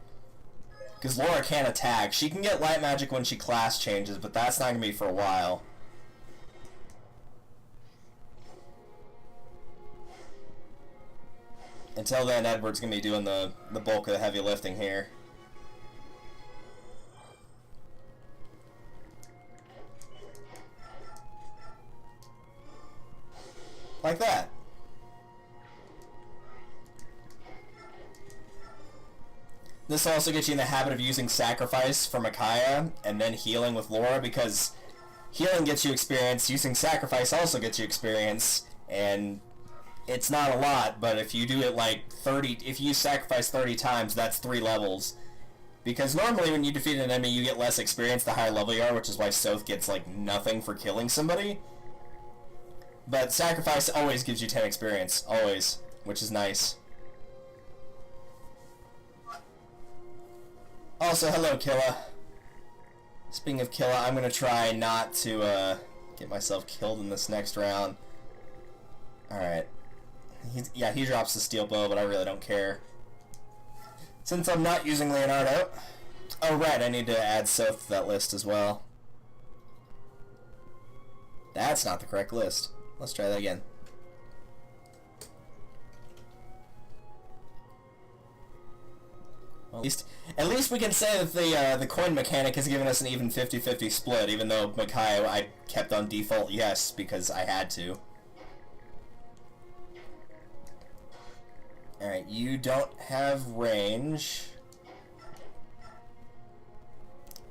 Because Laura can't attack. She can get light magic when she class changes, but that's not going to be for a while. Until then, Edward's going to be doing the bulk of the heavy lifting here. Like that. This also gets you in the habit of using Sacrifice for Micaiah, and then healing with Laura, because healing gets you experience, using Sacrifice also gets you experience, and it's not a lot, but if you do it like 30, if you sacrifice 30 times, that's 3 levels. Because normally when you defeat an enemy, you get less experience the higher level you are, which is why Soth gets like nothing for killing somebody. But Sacrifice always gives you 10 experience, always, which is nice. Also, hello, Killa. Speaking of Killa, I'm going to try not to get myself killed in this next round. Alright. Yeah, he drops the steel bow, but I really don't care. Since I'm not using Leonardo... Oh, right, I need to add Soth to that list as well. That's not the correct list. Let's try that again. Well, at least we can say that the coin mechanic has given us an even 50-50 split, even though Micaiah I kept on default yes, because I had to. Alright, you don't have range.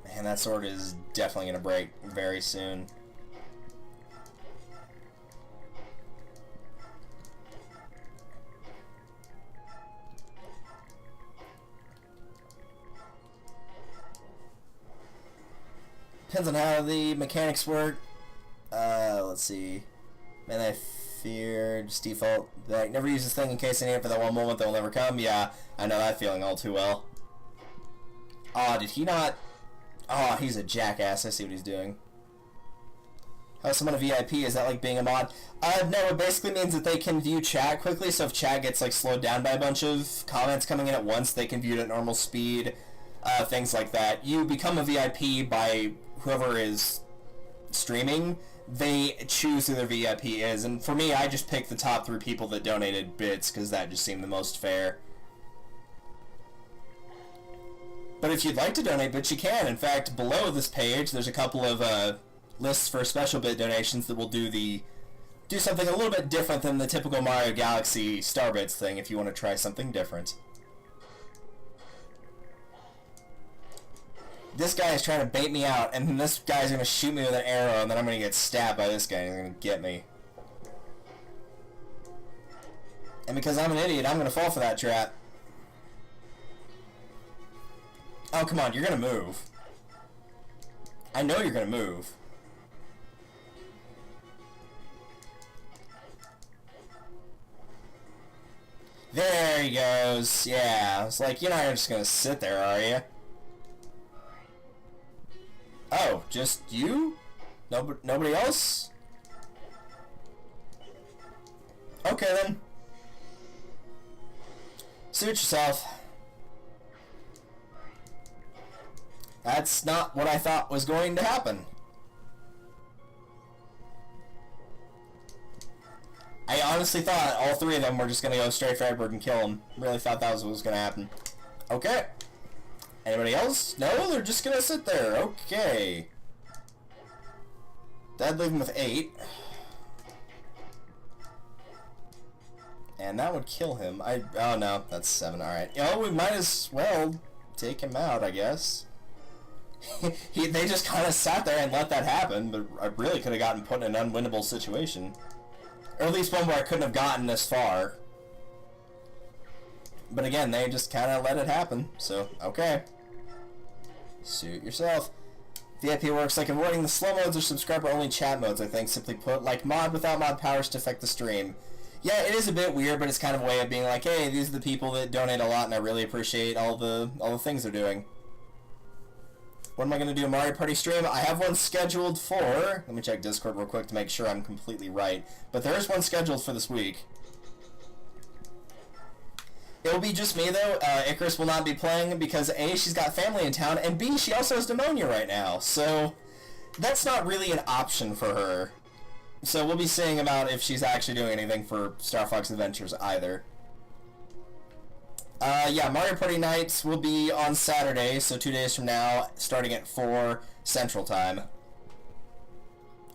Man, that sword is definitely going to break very soon. Depends on how the mechanics work. Let's see. Man, I fear, just default. Like, never use this thing in case I need it for that one moment that will never come. Yeah, I know that feeling all too well. Oh, did he not? Oh, he's a jackass. I see what he's doing. How's someone a VIP? Is that like being a mod? No, it basically means that they can view chat quickly, so if chat gets like slowed down by a bunch of comments coming in at once, they can view it at normal speed, things like that. You become a VIP by whoever is streaming. They choose who their VIP is, and for me, I just picked the top 3 people that donated bits, because that just seemed the most fair. But if you'd like to donate bits, you can. In fact, below this page, there's a couple of lists for special bit donations that will do something a little bit different than the typical Mario Galaxy Star Bits thing if you want to try something different. This guy is trying to bait me out, and then this guy's going to shoot me with an arrow, and then I'm going to get stabbed by this guy, and he's going to get me. And because I'm an idiot, I'm going to fall for that trap. Oh, come on, you're going to move. I know you're going to move. There he goes. Yeah, it's like, you're not just going to sit there, are you? Oh, just you? Nobody else? Okay, then. Suit yourself. That's not what I thought was going to happen. I honestly thought all 3 of them were just going to go straight for Edward and kill him. Really thought that was what was going to happen. Okay. Anybody else? No, they're just going to sit there. Okay. That'd leave him with 8. And that would kill him. Oh no, that's 7. Alright. Oh, we might as well take him out, I guess. They just kind of sat there and let that happen, but I really could have gotten put in an unwinnable situation. Or at least one where I couldn't have gotten this far. But again, they just kind of let it happen, so, okay. Suit yourself. VIP works like avoiding the slow modes or subscriber-only chat modes, I think, simply put, like mod without mod powers to affect the stream. Yeah, it is a bit weird, but it's kind of a way of being like, hey, these are the people that donate a lot, and I really appreciate all the things they're doing. What am I going to do, a Mario Party stream? I have one scheduled for... Let me check Discord real quick to make sure I'm completely right. But there is one scheduled for this week. It will be just me, though. Icarus will not be playing because A, she's got family in town, and B, she also has pneumonia right now. So, that's not really an option for her. So we'll be seeing about if she's actually doing anything for Star Fox Adventures either. Yeah, Mario Party nights will be on Saturday, so 2 days from now, starting at 4 Central Time.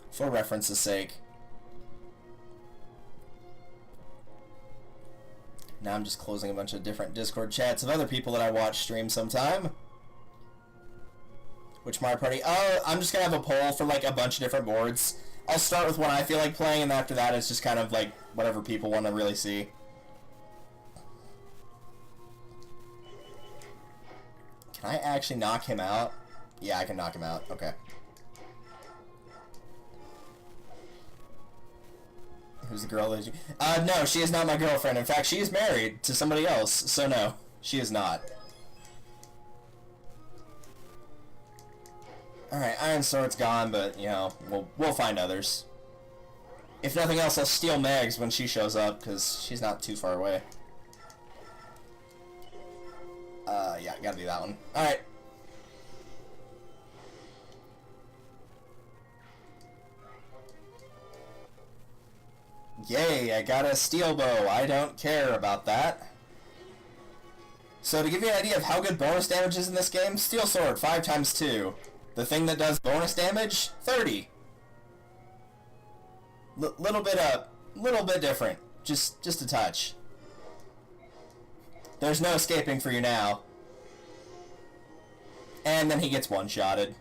For reference's sake. Now I'm just closing a bunch of different Discord chats of other people that I watch stream sometime. Which Mario Party? I'm just gonna have a poll for like a bunch of different boards. I'll start with one I feel like playing, and after that it's just kind of like whatever people want to really see. Can I actually knock him out? Yeah, I can knock him out. Okay. Who's the girl that you... no, she is not my girlfriend. In fact, she is married to somebody else, so no, she is not. Alright, Iron Sword's gone, but, you know, we'll find others. If nothing else, I'll steal Meg's when she shows up, because she's not too far away. Yeah, gotta do that one. Alright. Yay, I got a steel bow. I don't care about that. So to give you an idea of how good bonus damage is in this game, steel sword, 5 times 2. The thing that does bonus damage, 30. Little bit different. Just a touch. There's no escaping for you now. And then he gets one-shotted.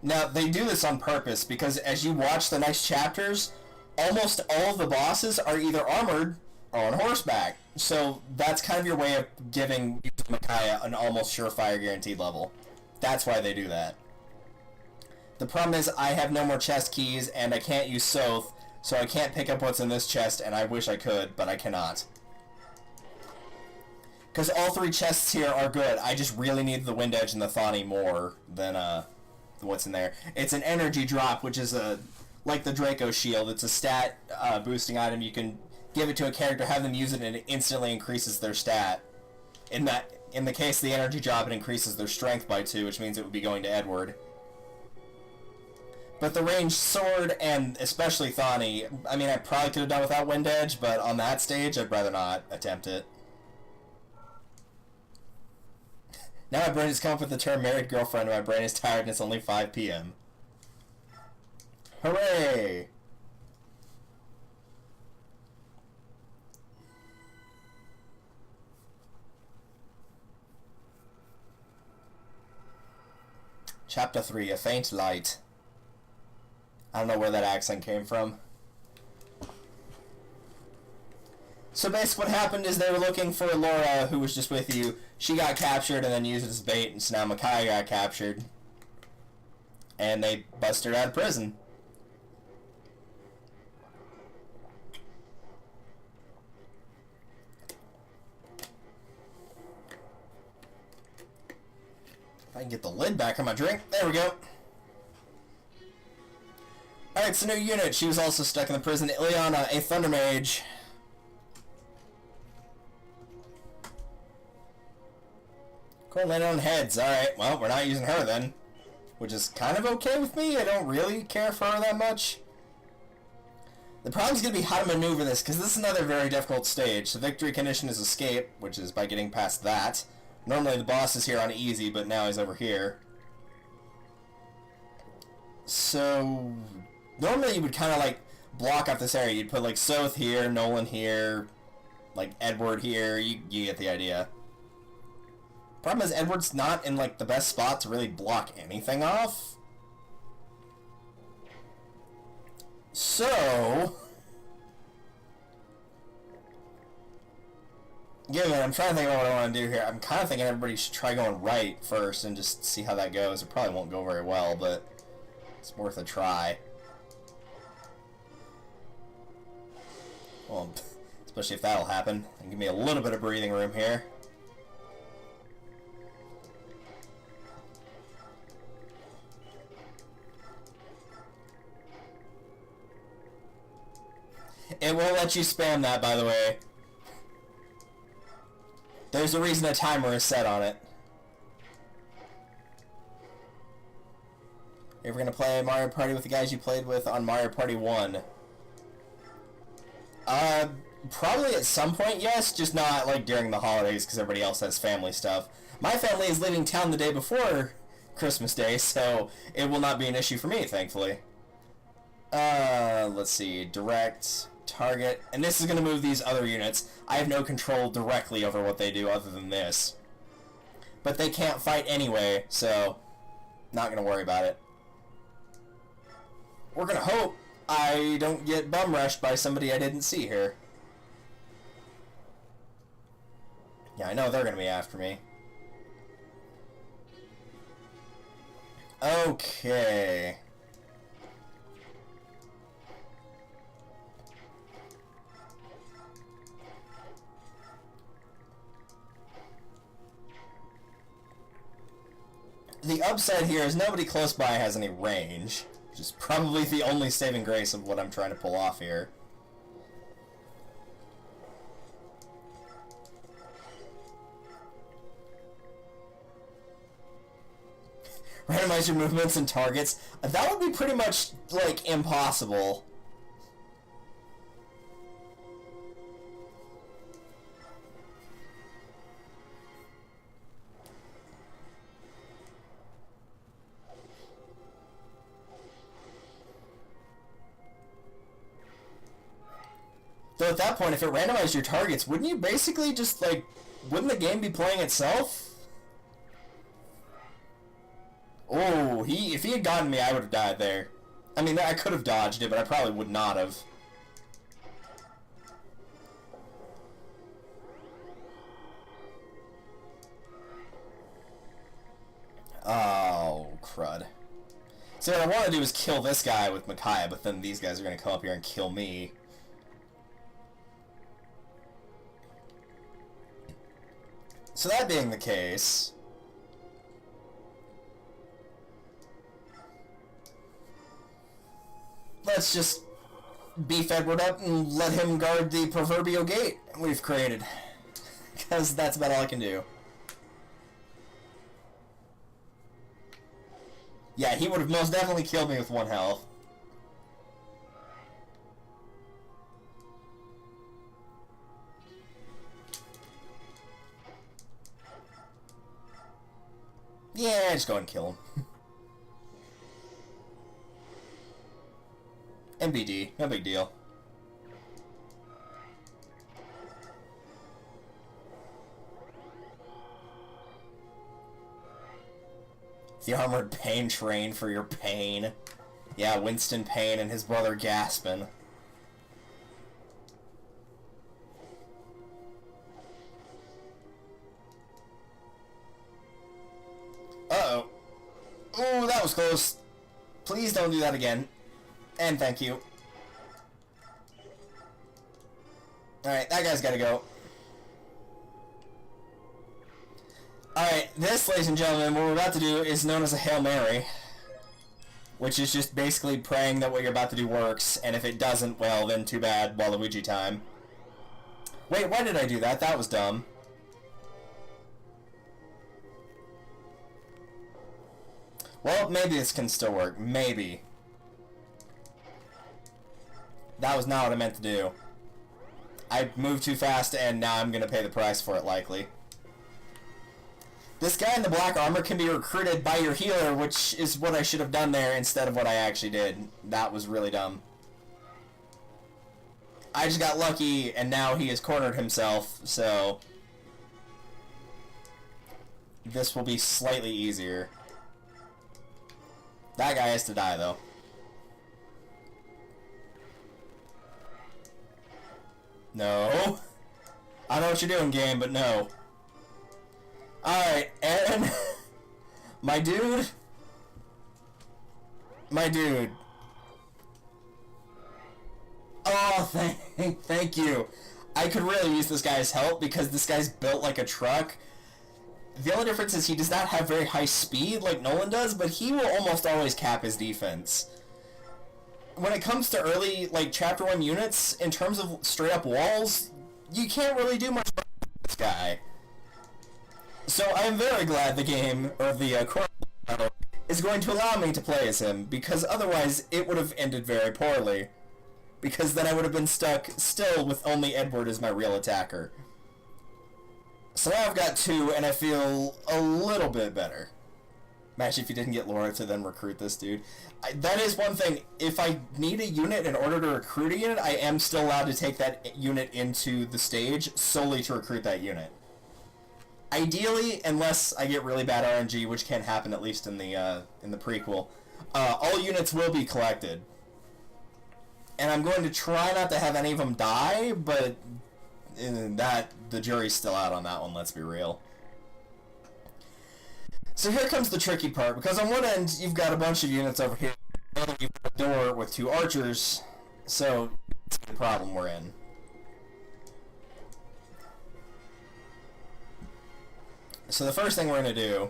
Now, they do this on purpose, because as you watch the next chapters, almost all of the bosses are either armored or on horseback. So that's kind of your way of giving Micaiah an almost surefire guaranteed level. That's why they do that. The problem is I have no more chest keys, and I can't use Soth, So I can't pick up what's in this chest, and I wish I could, but I cannot. Because all 3 chests here are good. I just really need the Wind Edge and the Thani more than what's in there. It's an energy drop, which is like the Draco Shield. It's a stat boosting item. You can give it to a character, have them use it, and it instantly increases their stat. In the case of the energy drop, it increases their strength by 2, which means it would be going to Edward. But the ranged sword, and especially Thani, I mean, I probably could have done without Wind Edge, but on that stage, I'd rather not attempt it. Now my brain has come up with the term married girlfriend, and my brain is tired, and it's only 5 p.m. Hooray! Chapter 3, A Faint Light. I don't know where that accent came from. So basically what happened is they were looking for Laura, who was just with you. She got captured and then used as bait, and so now Makai got captured. And they busted her out of prison. If I can get the lid back on my drink. There we go. Alright, it's a new unit. She was also stuck in the prison. Ileana, a Thunder Mage. Cool, landed on heads. Alright, well, we're not using her then. Which is kind of okay with me. I don't really care for her that much. The problem's going to be how to maneuver this, because this is another very difficult stage. The victory condition is escape, which is by getting past that. Normally the boss is here on easy, but now he's over here. So normally you would kind of like block off this area. You'd put like Soth here, Nolan here, like Edward here. You get the idea. Problem is Edward's not in like the best spot to really block anything off. So yeah, man, I'm trying to think about what I want to do here. I'm kind of thinking everybody should try going right first and just see how that goes. It probably won't go very well, but it's worth a try. Well, especially if that'll happen. And give me a little bit of breathing room here. It won't let you spam that, by the way. There's a reason a timer is set on it. If we're gonna play Mario Party with the guys you played with on Mario Party 1. Probably at some point, yes, just not like during the holidays because everybody else has family stuff. My family is leaving town the day before Christmas Day, so it will not be an issue for me, thankfully. Let's see, direct, target, and this is going to move these other units. I have no control directly over what they do other than this. But they can't fight anyway, so not going to worry about it. We're going to hope I don't get bum rushed by somebody I didn't see here. Yeah, I know they're going to be after me. Okay. The upside here is nobody close by has any range, which is probably the only saving grace of what I'm trying to pull off here. Randomize your movements and targets. That would be pretty much, like, impossible. Though at that point, if it randomized your targets, wouldn't you basically just, like, wouldn't the game be playing itself? Oh, if he had gotten me, I would have died there. I mean, I could have dodged it, but I probably would not have. Oh, crud. So what I want to do is kill this guy with Micaiah, but then these guys are going to come up here and kill me. So that being the case, let's just beef Edward up and let him guard the proverbial gate we've created. Because that's about all I can do. Yeah, he would have most definitely killed me with 1 health. Yeah, just go and kill him. MBD, no big deal. The armored pain train for your pain. Yeah, Winston Payne and his brother Gaspin. Uh-oh. Ooh, that was close. Please don't do that again. And thank you. Alright, that guy's gotta go. Alright, this, ladies and gentlemen, what we're about to do is known as a Hail Mary. Which is just basically praying that what you're about to do works, and if it doesn't, well, then too bad, Waluigi time. Wait, why did I do that? That was dumb. Well, maybe this can still work. Maybe. That was not what I meant to do. I moved too fast, and now I'm gonna pay the price for it, likely. This guy in the black armor can be recruited by your healer, which is what I should have done there instead of what I actually did. That was really dumb. I just got lucky, and now he has cornered himself, so this will be slightly easier. That guy has to die, though. No. I know what you're doing, game, but no. Alright, and my dude. Oh, thank you. I could really use this guy's help because this guy's built like a truck. The only difference is he does not have very high speed like Nolan does, but he will almost always cap his defense. When it comes to early, like, Chapter 1 units, in terms of straight-up walls, you can't really do much with this guy. So I am very glad the game, or the core is going to allow me to play as him, because otherwise it would have ended very poorly. Because then I would have been stuck still with only Edward as my real attacker. So now I've got 2, and I feel a little bit better. Imagine if you didn't get Laura to then recruit this dude. That is one thing. If I need a unit in order to recruit a unit, I am still allowed to take that unit into the stage solely to recruit that unit. Ideally, unless I get really bad RNG, which can happen at least in the prequel, all units will be collected. And I'm going to try not to have any of them die, but the jury's still out on that one, let's be real. So here comes the tricky part, because on one end, you've got a bunch of units over here, and you've got a door with 2 archers, so that's the problem we're in. So the first thing we're going to do...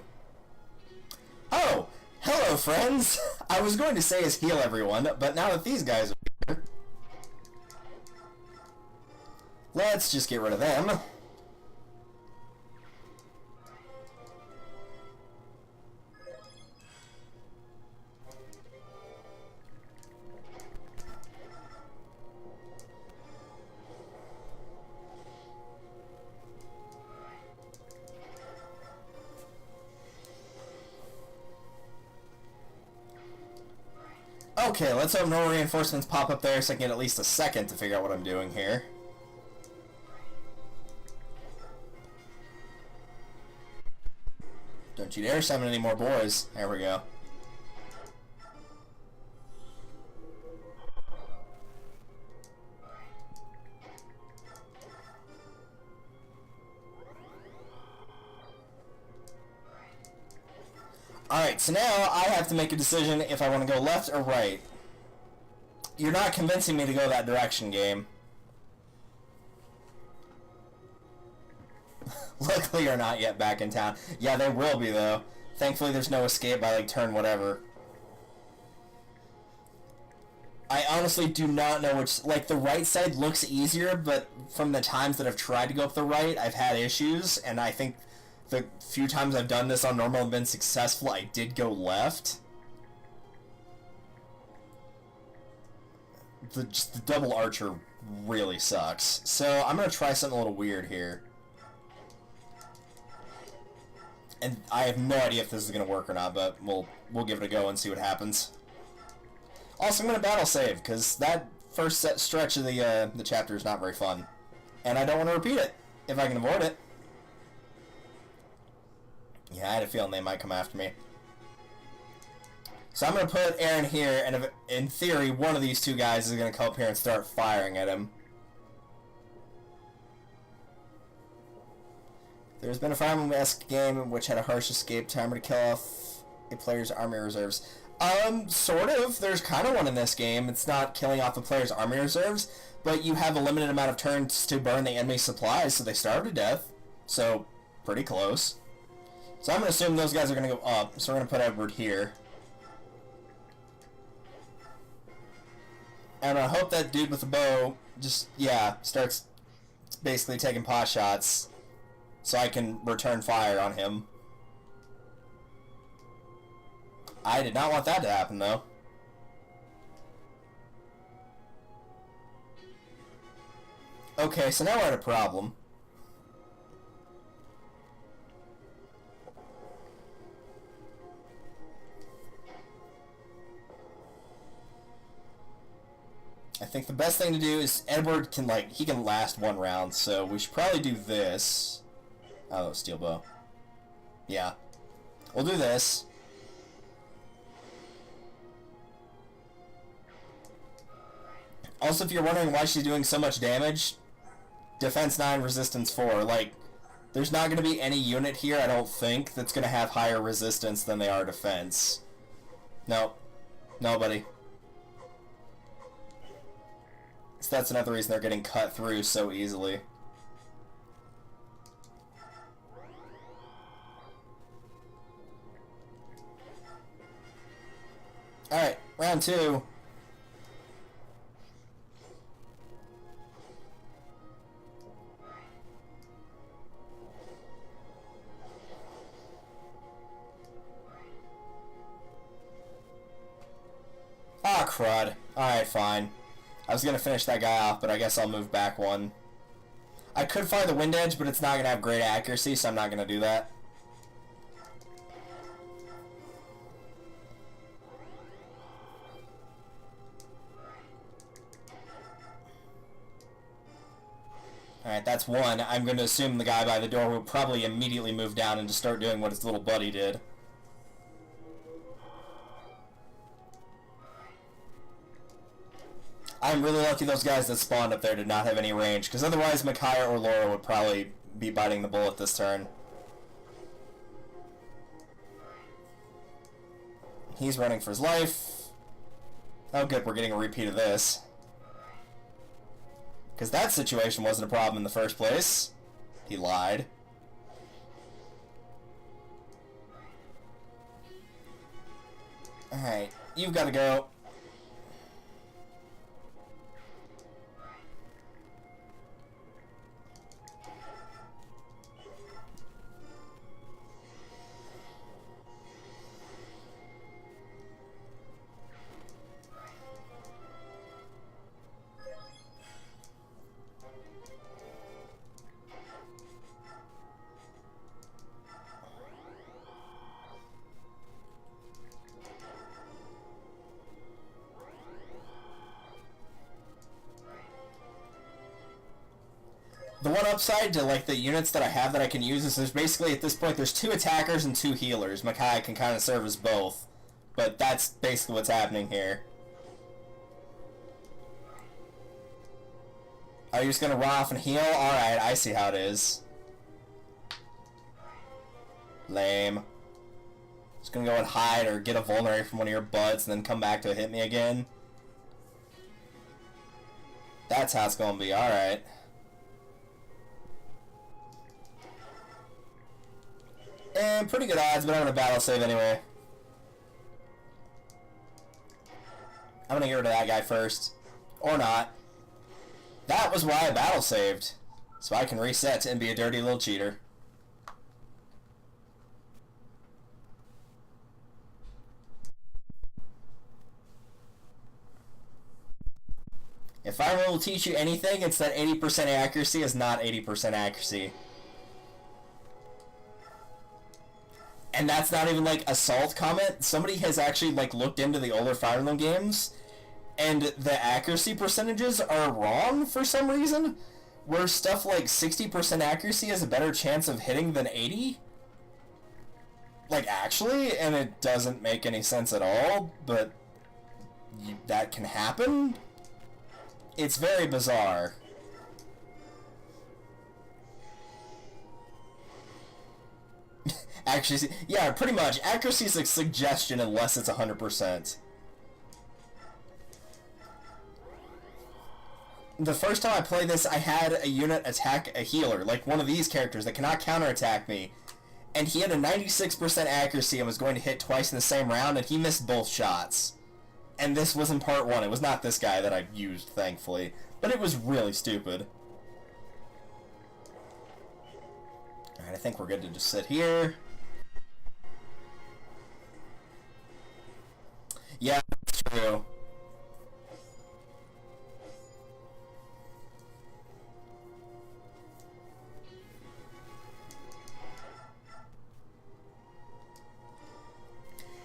Oh! Hello, friends! I was going to say is heal everyone, but now that these guys are here, let's just get rid of them. Okay, let's hope no reinforcements pop up there so I can get at least a second to figure out what I'm doing here. Don't you dare summon any more boys. There we go. Alright, Alright, so now I have to make a decision if I want to go left or right. You're not convincing me to go that direction, game. Luckily, you're not yet back in town. Yeah, there will be, though. Thankfully, there's no escape by, like, turn whatever. I honestly do not know which... Like, the right side looks easier, but from the times that I've tried to go up the right, I've had issues, and I think the few times I've done this on normal and been successful, I did go left. Just the double archer really sucks. So, I'm going to try something a little weird here. And I have no idea if this is going to work or not, but we'll give it a go and see what happens. Also, I'm going to battle save, because that first stretch of the chapter is not very fun. And I don't want to repeat it, if I can avoid it. Yeah, I had a feeling they might come after me. So I'm going to put Aaron here, and if, in theory, one of these two guys is going to come up here and start firing at him. There's been a Fire Emblem-esque game which had a harsh escape timer to kill off a player's army reserves. Sort of. There's kind of one in this game. It's not killing off the player's army reserves, but you have a limited amount of turns to burn the enemy supplies, so they starve to death. So, pretty close. So I'm going to assume those guys are going to go up, so we're going to put Edward here. And I hope that dude with the bow just, yeah, starts basically taking pot shots so I can return fire on him. I did not want that to happen, though. Okay, so now we're at a problem. I think the best thing to do is Edward can, like, he can last one round, so we should probably do this. Oh, steel bow. Yeah. We'll do this. Also, if you're wondering why she's doing so much damage, defense 9, resistance 4. Like, there's not going to be any unit here, I don't think, that's going to have higher resistance than they are defense. Nope. Nobody. So that's another reason they're getting cut through so easily. Alright, round 2. Ah, crud. Alright, fine. I was going to finish that guy off, but I guess I'll move back one. I could fire the wind edge, but it's not going to have great accuracy, so I'm not going to do that. Alright, that's one. I'm going to assume the guy by the door will probably immediately move down and just start doing what his little buddy did. I'm really lucky those guys that spawned up there did not have any range, because otherwise Micaiah or Laura would probably be biting the bullet this turn. He's running for his life. Oh good, we're getting a repeat of this. Because that situation wasn't a problem in the first place. He lied. Alright, you've got to go. The one upside to, like, the units that I have that I can use is there's basically, at this point, there's 2 attackers and 2 healers. Micaiah can kind of serve as both. But that's basically what's happening here. Are you just going to run off and heal? Alright, I see how it is. Lame. Just gonna go and hide or get a vulnerary from one of your butts and then come back to hit me again. That's how it's gonna be, alright. And pretty good odds, but I'm gonna battle save anyway. I'm gonna get rid of that guy first. Or not. That was why I battle saved. So I can reset and be a dirty little cheater. If I will teach you anything, it's that 80% accuracy is not 80% accuracy. And that's not even like a salt comment. Somebody has actually like looked into the older Fire Emblem games, and the accuracy percentages are wrong for some reason. Where stuff like 60% accuracy has a better chance of hitting than 80. Like actually, and it doesn't make any sense at all, but that can happen. It's very bizarre. Accuracy, yeah, pretty much. Accuracy is a suggestion unless it's 100%. The first time I played this, I had a unit attack a healer, like one of these characters that cannot counterattack me. And he had a 96% accuracy and was going to hit twice in the same round, and he missed both shots. And this was in part 1. It was not this guy that I used, thankfully. But it was really stupid. Alright, I think we're good to just sit here. Yeah, that's true.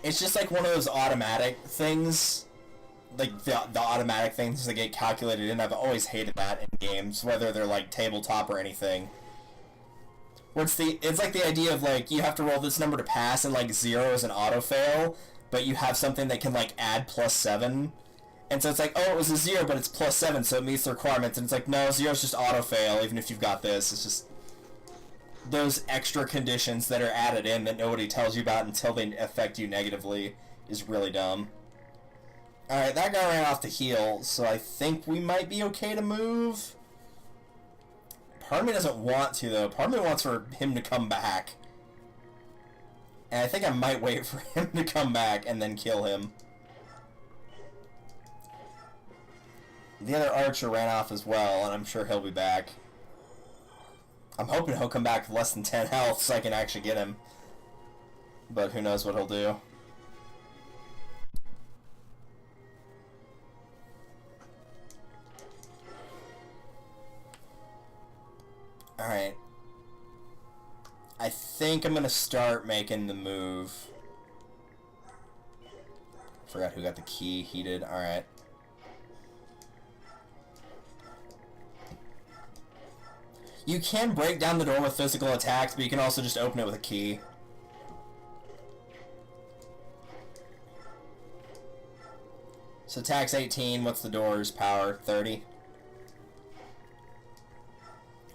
It's just like one of those automatic things, like the automatic things that get calculated in. I've always hated that in games, whether they're like tabletop or anything. It's like the idea of like you have to roll this number to pass, and like 0 is an auto fail, but you have something that can like add +7, and so it's like, oh, it was a 0, but it's +7, so it meets the requirements, and it's like, no, 0 is just auto fail, even if you've got this. It's just those extra conditions that are added in that nobody tells you about until they affect you negatively is really dumb. Alright, that guy ran off to heal, so I think we might be okay to move. Part of me doesn't want to, though. Part of me wants for him to come back. And I think I might wait for him to come back and then kill him. The other archer ran off as well, and I'm sure he'll be back. I'm hoping he'll come back with less than 10 health so I can actually get him. But who knows what he'll do. Alright. I think I'm gonna start making the move. Forgot who got the key. He did. Alright. You can break down the door with physical attacks, but you can also just open it with a key. So attack's 18, what's the door's power? 30?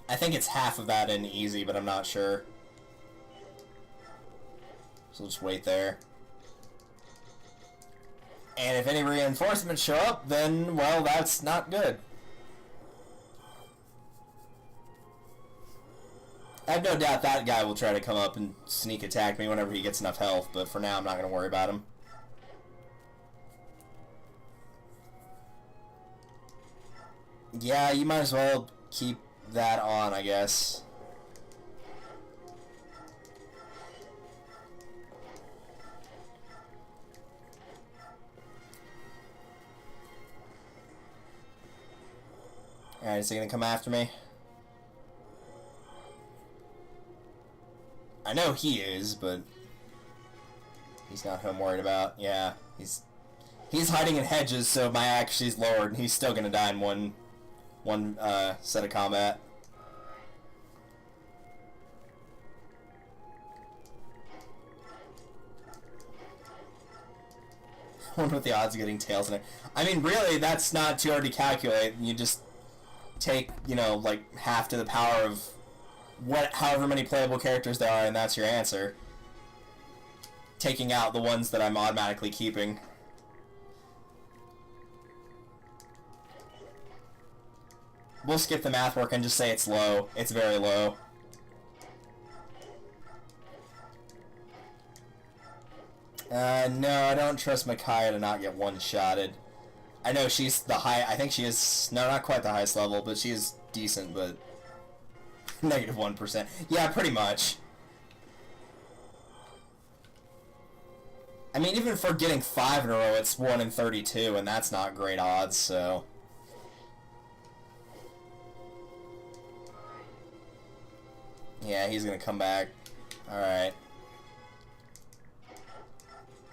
I think it's half of that in easy, but I'm not sure. So we'll just wait there. And if any reinforcements show up, then, well, that's not good. I have no doubt that guy will try to come up and sneak attack me whenever he gets enough health, but for now I'm not going to worry about him. Yeah, you might as well keep that on, I guess. Alright, is he going to come after me? I know he is, but he's not who I'm worried about. Yeah, he's hiding in hedges, so my accuracy's lowered, and he's still gonna die in one set of combat. I wonder what the odds of getting tails in it. I mean, really, that's not too hard to calculate. You just take, you know, like half to the power of however many playable characters there are, and that's your answer. taking out the ones that I'm automatically keeping. We'll skip the math work and just say it's low. It's very low. No, I don't trust Micaiah to not get one-shotted. I know she's the high... I think she is... No, not quite the highest level, but she is decent, but... Negative 1%. Yeah, pretty much. I mean, even for getting 5 in a row, it's 1 in 32, and that's not great odds, so... Yeah, he's gonna come back. Alright.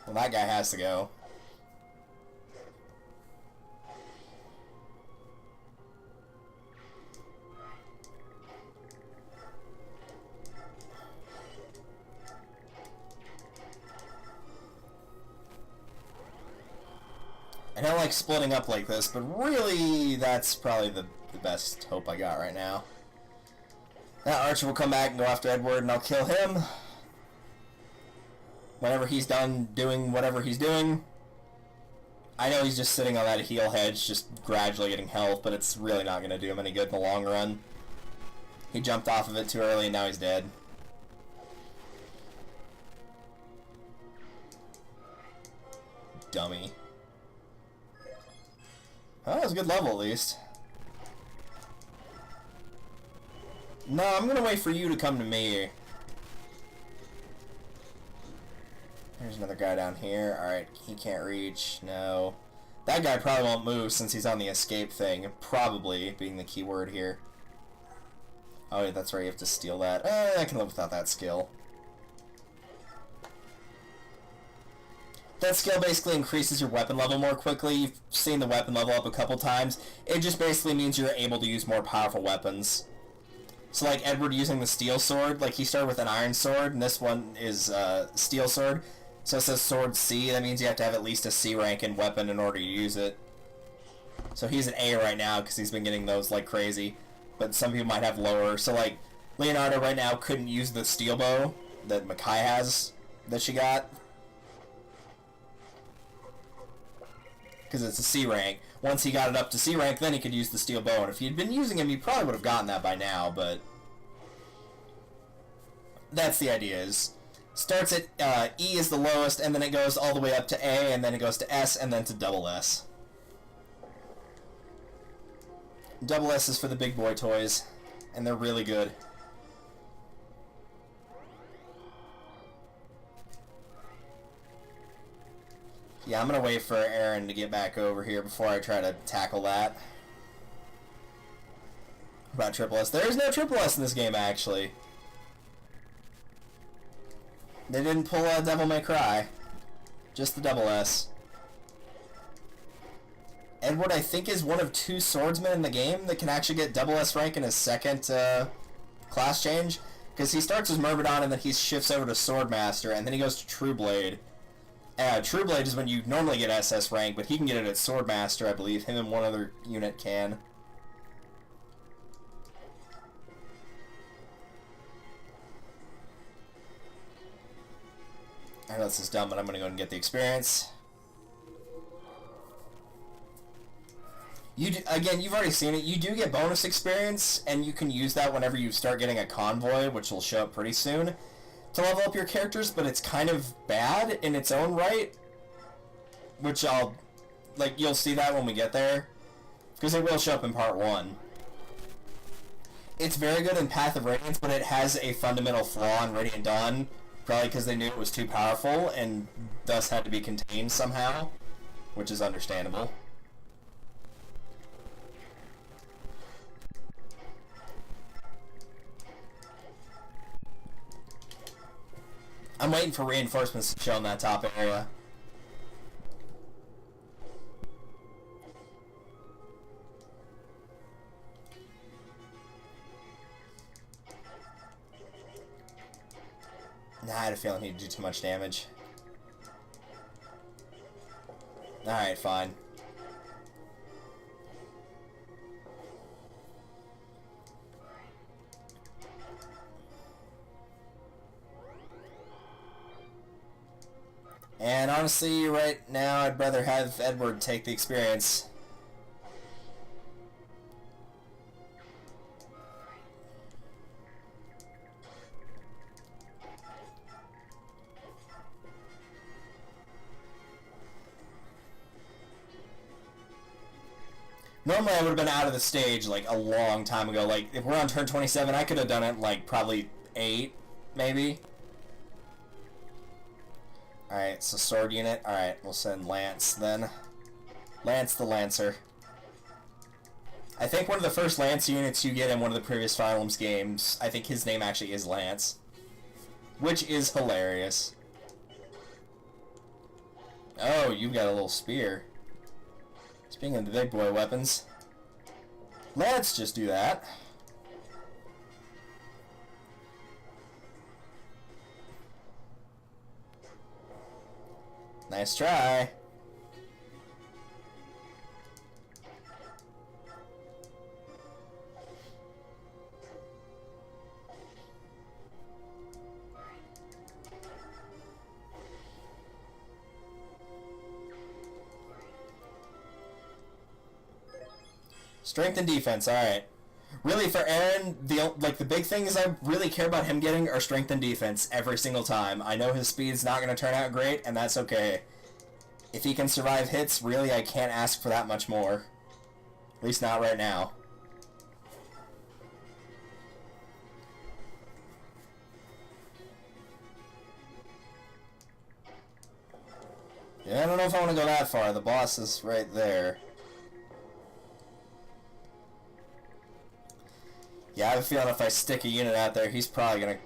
Well, that guy has to go. I don't like splitting up like this, but really, that's probably the best hope I got right now. Now Archer will come back and go after Edward, and I'll kill him. Whenever he's done doing whatever he's doing. I know he's just sitting on that heal hedge, just gradually getting health, but it's really not going to do him any good in the long run. He jumped off of it too early, and now he's dead. Dummy. Oh, that was a good level, at least. No, I'm gonna wait for you to come to me. There's another guy down here. Alright, he can't reach. No. That guy probably won't move since he's on the escape thing. Probably being the key word here. Oh, yeah, that's right. You have to steal that. I can live without that skill. That skill basically increases your weapon level more quickly. You've seen the weapon level up a couple times. It just basically means you're able to use more powerful weapons. So like Edward using the steel sword, like he started with an iron sword, and this one is steel sword. So it says sword C, that means you have to have at least a C rank in weapon in order to use it. So he's an A right now because he's been getting those like crazy. But some people might have lower. So like Leonardo right now couldn't use the steel bow that Micaiah has that she got. Because it's a C rank. Once he got it up to C rank, then he could use the steel bow. And if he'd been using him, he probably would have gotten that by now, but... That's the idea, is... Starts at E is the lowest, and then it goes all the way up to A, and then it goes to S, and then to double S. Double S is for the big boy toys, and they're really good. Yeah, I'm gonna wait for Aaron to get back over here before I try to tackle that. About triple S. There is no triple S in this game, actually. They didn't pull a Devil May Cry. Just the double S. Edward, I think, is one of 2 swordsmen in the game that can actually get double S rank in his second class change. Because he starts as Myrmidon and then he shifts over to Swordmaster, and then he goes to True Blade. True Blade is when you normally get SS rank, but he can get it at Swordmaster, I believe. Him and one other unit can. I know this is dumb, but I'm going to go and get the experience. Again, you've already seen it. You do get bonus experience, and you can use that whenever you start getting a convoy, which will show up pretty soon, to level up your characters, but it's kind of bad in its own right, which you'll see that when we get there, because it will show up in part 1. It's very good in Path of Radiance, but it has a fundamental flaw in Radiant Dawn, probably because they knew it was too powerful, and thus had to be contained somehow, which is understandable. I'm waiting for reinforcements to show in that top area. Nah, I had a feeling he'd do too much damage. Alright, fine. And honestly, right now, I'd rather have Edward take the experience. Normally, I would have been out of the stage, like, a long time ago. Like, if we're on turn 27, I could have done it, like, probably 8, maybe. Alright, so sword unit. Alright, we'll send Lance, then. Lance the Lancer. I think one of the first Lance units you get in one of the previous Fire Emblem's games, I think his name actually is Lance. Which is hilarious. Oh, you've got a little spear. Speaking of the big boy weapons, let's just do that. Nice try. Strength and defense, alright. Really, for Aaron, the big things I really care about him getting are strength and defense every single time. I know his speed's not going to turn out great, and that's okay. If he can survive hits, really, I can't ask for that much more. At least not right now. Yeah, I don't know if I want to go that far. The boss is right there. Yeah, I have a feeling if I stick a unit out there, he's probably going to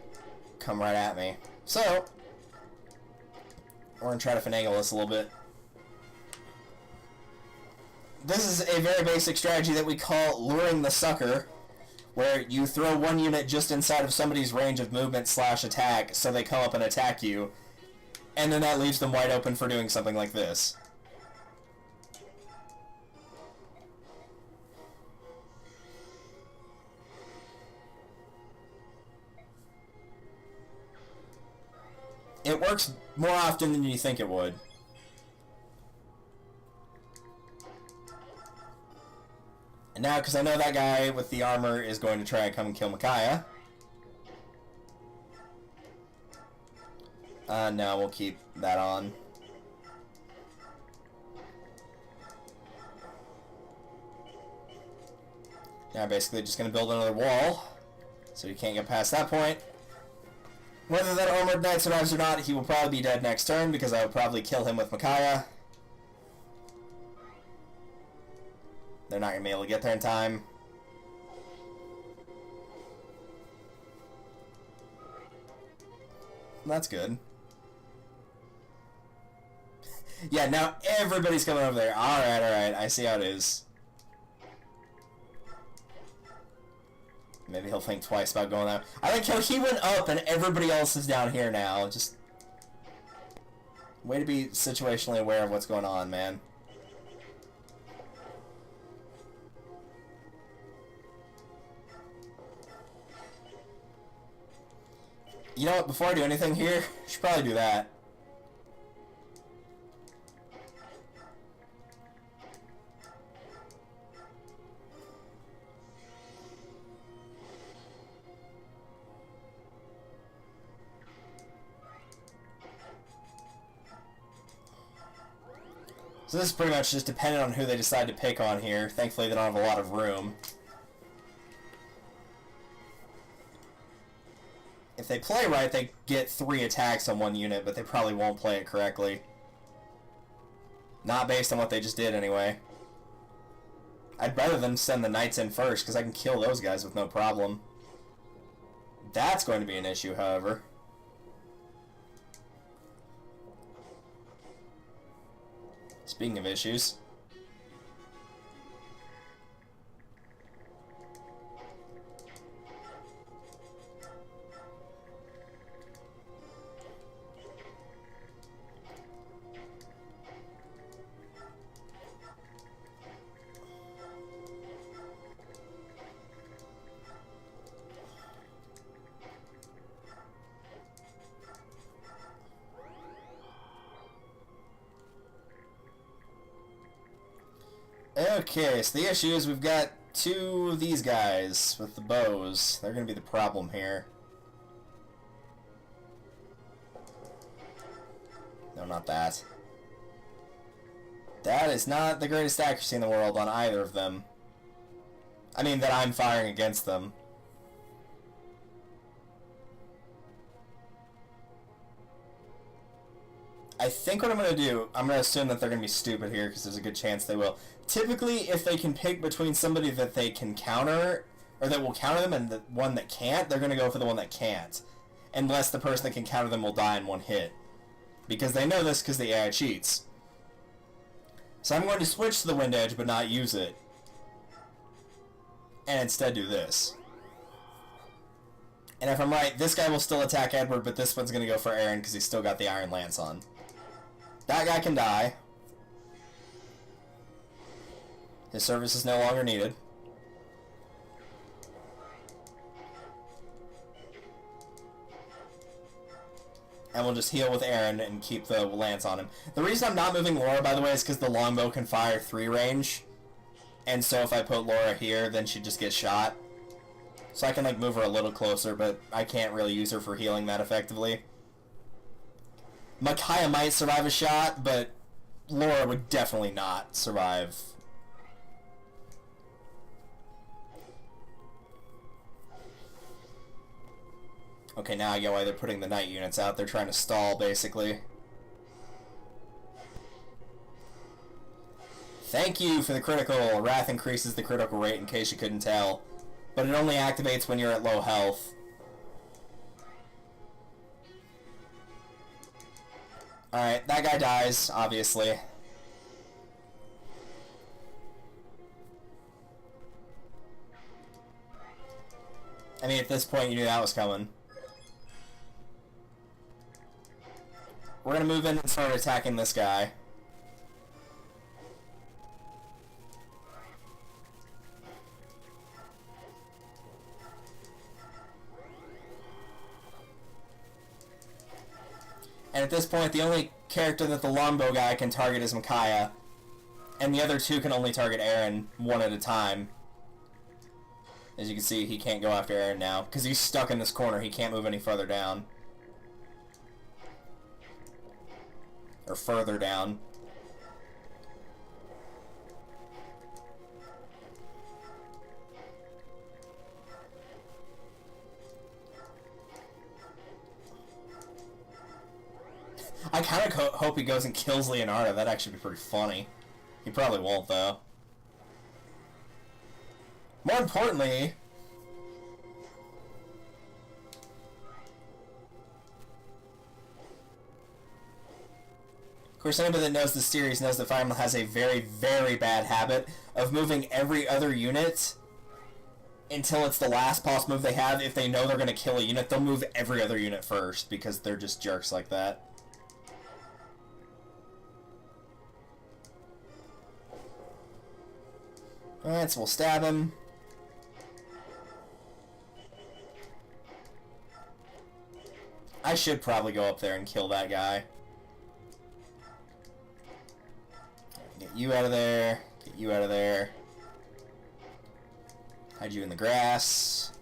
come right at me. So, we're going to try to finagle this a little bit. This is a very basic strategy that we call luring the sucker, where you throw one unit just inside of somebody's range of movement / attack, so they come up and attack you, and then that leaves them wide open for doing something like this. It works more often than you think it would. And now, because I know that guy with the armor is going to try and come and kill Micaiah. No, we'll keep that on. Now, basically just going to build another wall, so you can't get past that point. Whether that armored knight survives or not, he will probably be dead next turn, because I will probably kill him with Micaiah. They're not going to be able to get there in time. That's good. Yeah, now everybody's coming over there. Alright, alright. I see how it is. Maybe he'll think twice about going out. I like how he went up and everybody else is down here now. Just way to be situationally aware of what's going on, man. You know what? Before I do anything here, I should probably do that. So this is pretty much just dependent on who they decide to pick on here. Thankfully, they don't have a lot of room. If they play right, they get 3 attacks on one unit, but they probably won't play it correctly. Not based on what they just did, anyway. I'd rather them send the knights in first, because I can kill those guys with no problem. That's going to be an issue, however. Speaking of issues. Okay, so the issue is we've got two of these guys with the bows. They're going to be the problem here. No, not that. That is not the greatest accuracy in the world on either of them. I mean, that I'm firing against them. I think what I'm going to do, I'm going to assume that they're going to be stupid here because there's a good chance they will. Typically, if they can pick between somebody that they can counter, or that will counter them, and the one that can't, they're going to go for the one that can't. Unless the person that can counter them will die in one hit. Because they know this because the AI cheats. So I'm going to switch to the wind edge but not use it. And instead do this. And if I'm right, this guy will still attack Edward, but this one's going to go for Aaron because he's still got the Iron Lance on. That guy can die. His service is no longer needed. And we'll just heal with Aaron and keep the lance on him. The reason I'm not moving Laura, by the way, is because the longbow can fire 3 range. And so if I put Laura here, then she just gets shot. So I can like move her a little closer, but I can't really use her for healing that effectively. Micaiah might survive a shot, but Laura would definitely not survive. Okay, now I get why they're putting the knight units out. They're trying to stall, basically. Thank you for the critical. Wrath increases the critical rate, in case you couldn't tell. But it only activates when you're at low health. Alright, that guy dies, obviously. I mean, at this point, you knew that was coming. We're gonna move in and start attacking this guy. And at this point, the only character that the longbow guy can target is Micaiah. And the other two can only target Aaron one at a time. As you can see, he can't go after Aaron now, because he's stuck in this corner. He can't move any further down. Or further down. I kind of hope he goes and kills Leonardo. That'd actually be pretty funny. He probably won't, though. More importantly... Of course, anybody that knows the series knows that Fire Emblem has a very, very bad habit of moving every other unit until it's the last possible move they have. If they know they're going to kill a unit, they'll move every other unit first, because they're just jerks like that. Alright, so we'll stab him. I should probably go up there and kill that guy. Get you out of there. Get you out of there. Hide you in the grass.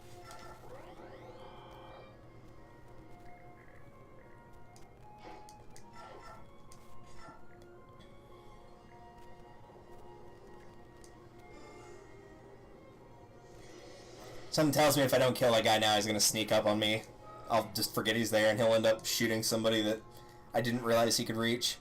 Something tells me if I don't kill that guy now, he's going to sneak up on me. I'll just forget he's there, and he'll end up shooting somebody that I didn't realize he could reach.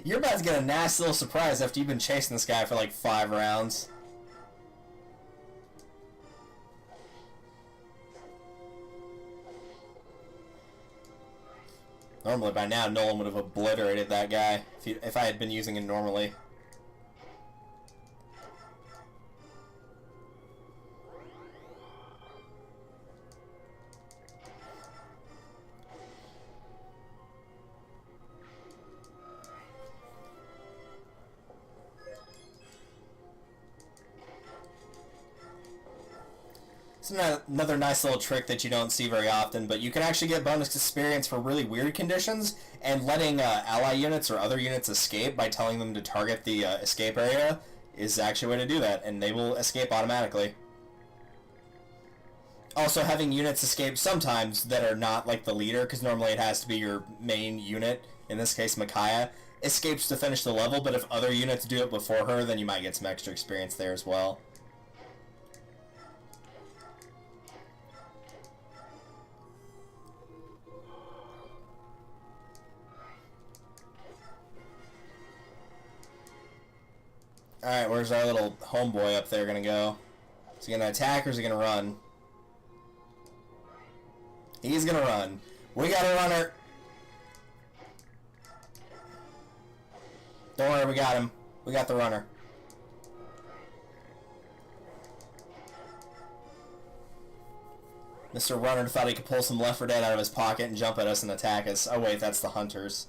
You're about to get a nasty little surprise after you've been chasing this guy for like 5 rounds. Normally by now, Nolan would have obliterated that guy if I had been using him normally. It's another nice little trick that you don't see very often, but you can actually get bonus experience for really weird conditions, and letting ally units or other units escape by telling them to target the escape area is actually a way to do that, and they will escape automatically. Also, having units escape sometimes that are not like the leader, because normally it has to be your main unit, in this case Micaiah, escapes to finish the level, but if other units do it before her, then you might get some extra experience there as well. Alright, where's our little homeboy up there gonna go? Is he gonna attack or is he gonna run? He's gonna run. We got a runner! Don't worry, we got him. We got the runner. Mr. Runner thought he could pull some Left 4 Dead out of his pocket and jump at us and attack us. Oh wait, that's the hunters.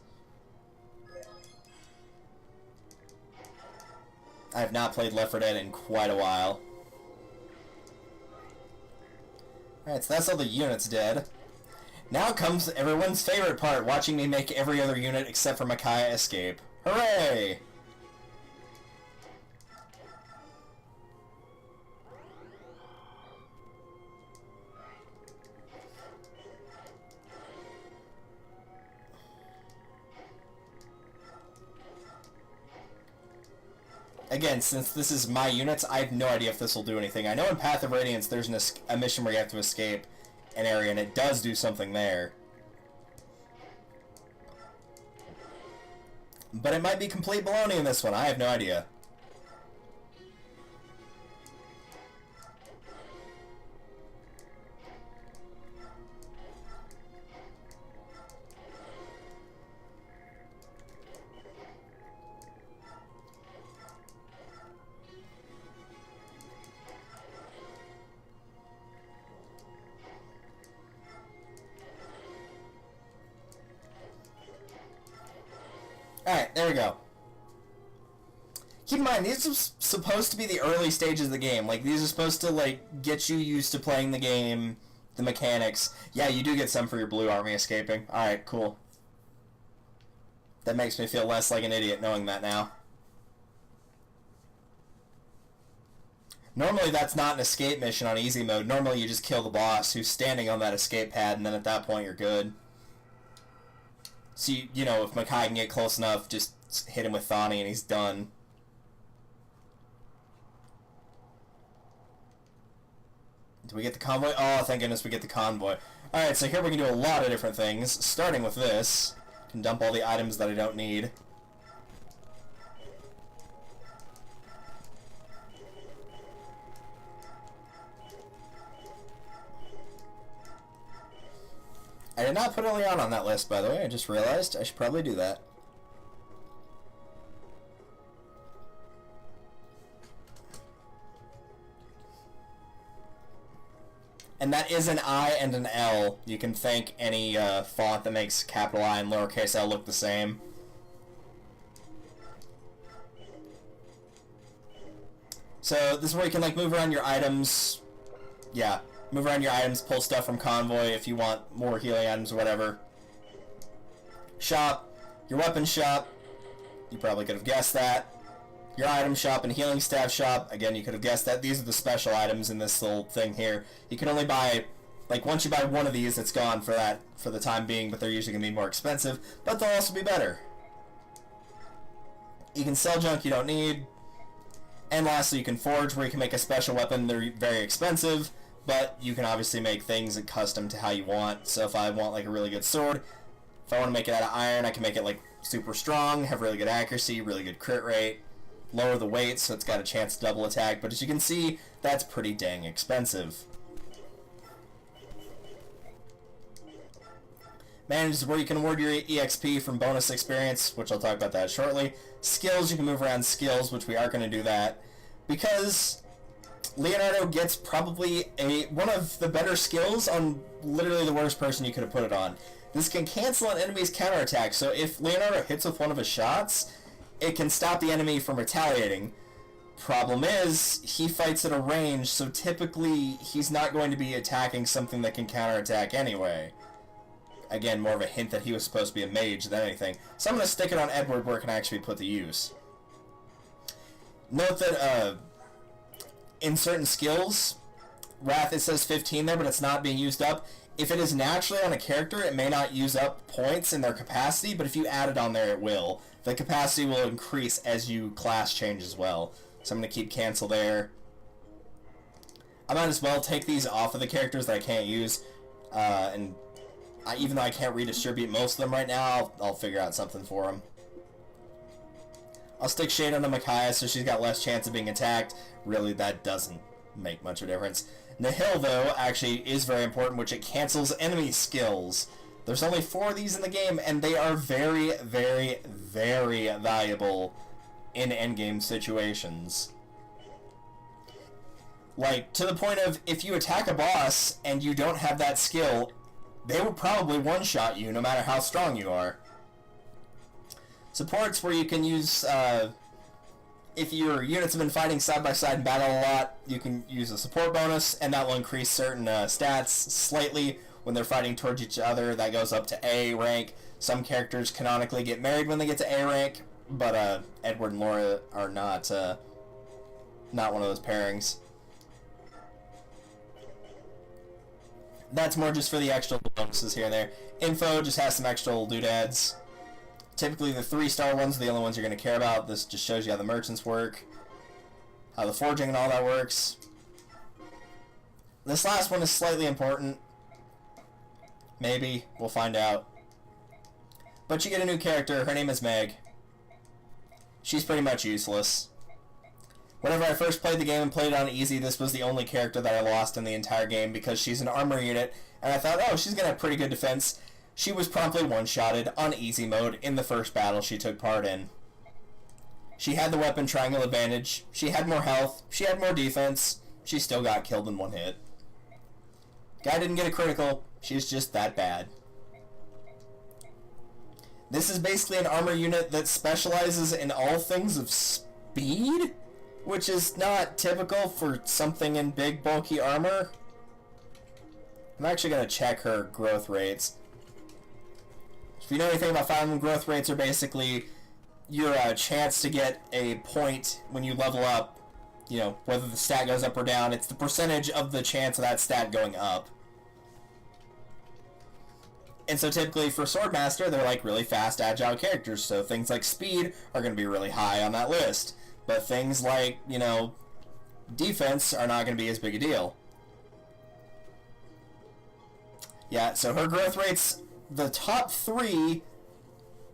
I have not played Left 4 Dead in quite a while. Alright, so that's all the units dead. Now comes everyone's favorite part, watching me make every other unit except for Micaiah escape. Hooray! Again, since this is my units, I have no idea if this will do anything. I know in Path of Radiance there's a mission where you have to escape an area, and it does do something there. But it might be complete baloney in this one. I have no idea. Alright, there we go. Keep in mind, these are supposed to be the early stages of the game. Like, these are supposed to, like, get you used to playing the game, the mechanics. Yeah, you do get some for your blue army escaping. Alright, cool. That makes me feel less like an idiot knowing that now. Normally that's not an escape mission on easy mode. Normally you just kill the boss who's standing on that escape pad, and then at that point you're good. So, you know, if Micaiah can get close enough, just hit him with Thani and he's done. Do we get the convoy? Oh, thank goodness we get the convoy. Alright, so here we can do a lot of different things, starting with this. Can dump all the items that I don't need. I did not put Leon on that list, by the way. I just realized I should probably do that. And that is an I and an L. You can thank any font that makes capital I and lowercase l look the same. So this is where you can like move around your items. Yeah. Move around your items, pull stuff from convoy if you want more healing items or whatever. Shop, your weapon shop, you probably could have guessed that. Your item shop and healing staff shop, again you could have guessed that. These are the special items in this little thing here. You can only buy, like once you buy one of these it's gone for the time being, but they're usually going to be more expensive, but they'll also be better. You can sell junk you don't need. And lastly you can forge, where you can make a special weapon. They're very expensive, but you can obviously make things custom to how you want. So if I want like a really good sword, if I want to make it out of iron, I can make it like super strong, have really good accuracy, really good crit rate, lower the weight so it's got a chance to double attack, but as you can see, that's pretty dang expensive. Manage is where you can award your EXP from bonus experience, which I'll talk about that shortly. Skills, you can move around skills, which we are going to do that, because Leonardo gets probably one of the better skills on literally the worst person you could have put it on. This can cancel an enemy's counterattack, so if Leonardo hits with one of his shots, it can stop the enemy from retaliating. Problem is, he fights at a range, so typically he's not going to be attacking something that can counterattack anyway. Again, more of a hint that he was supposed to be a mage than anything. So I'm going to stick it on Edward where it can actually put to use. Note that in certain skills, Wrath, it says 15 there, but it's not being used up. If it is naturally on a character, it may not use up points in their capacity, but if you add it on there, it will. The capacity will increase as you class change as well. So I'm going to keep cancel there. I might as well take these off of the characters that I can't use. Even though I can't redistribute most of them right now, I'll figure out something for them. I'll stick Shade onto Micaiah so she's got less chance of being attacked. Really, that doesn't make much of a difference. Nihil, though, actually is very important, which it cancels enemy skills. There's only 4 of these in the game, and they are very, very, very valuable in endgame situations. Like, to the point of, if you attack a boss and you don't have that skill, they will probably one-shot you no matter how strong you are. Supports where you can use, if your units have been fighting side by side in battle a lot, you can use a support bonus, and that will increase certain stats slightly when they're fighting towards each other. That goes up to A rank. Some characters canonically get married when they get to A rank, but Edward and Laura are not one of those pairings. That's more just for the extra bonuses here and there. Info just has some extra doodads. Typically the 3-star ones are the only ones you're going to care about. This just shows you how the merchants work, how the forging and all that works. This last one is slightly important. Maybe. We'll find out. But you get a new character. Her name is Meg. She's pretty much useless. Whenever I first played the game and played it on easy, this was the only character that I lost in the entire game because she's an armor unit, and I thought, oh, she's going to have pretty good defense. She was promptly one-shotted on easy mode in the first battle she took part in. She had the weapon triangle advantage, she had more health, she had more defense, she still got killed in one hit. Guy didn't get a critical, she's just that bad. This is basically an armor unit that specializes in all things of speed, which is not typical for something in big, bulky armor. I'm actually going to check her growth rates. If you know anything about Fire Emblem, growth rates are basically your chance to get a point when you level up. You know, whether the stat goes up or down, it's the percentage of the chance of that stat going up. And so typically for Swordmaster, they're like really fast, agile characters, so things like speed are going to be really high on that list. But things like, you know, defense are not going to be as big a deal. Yeah, so her growth rates, the top 3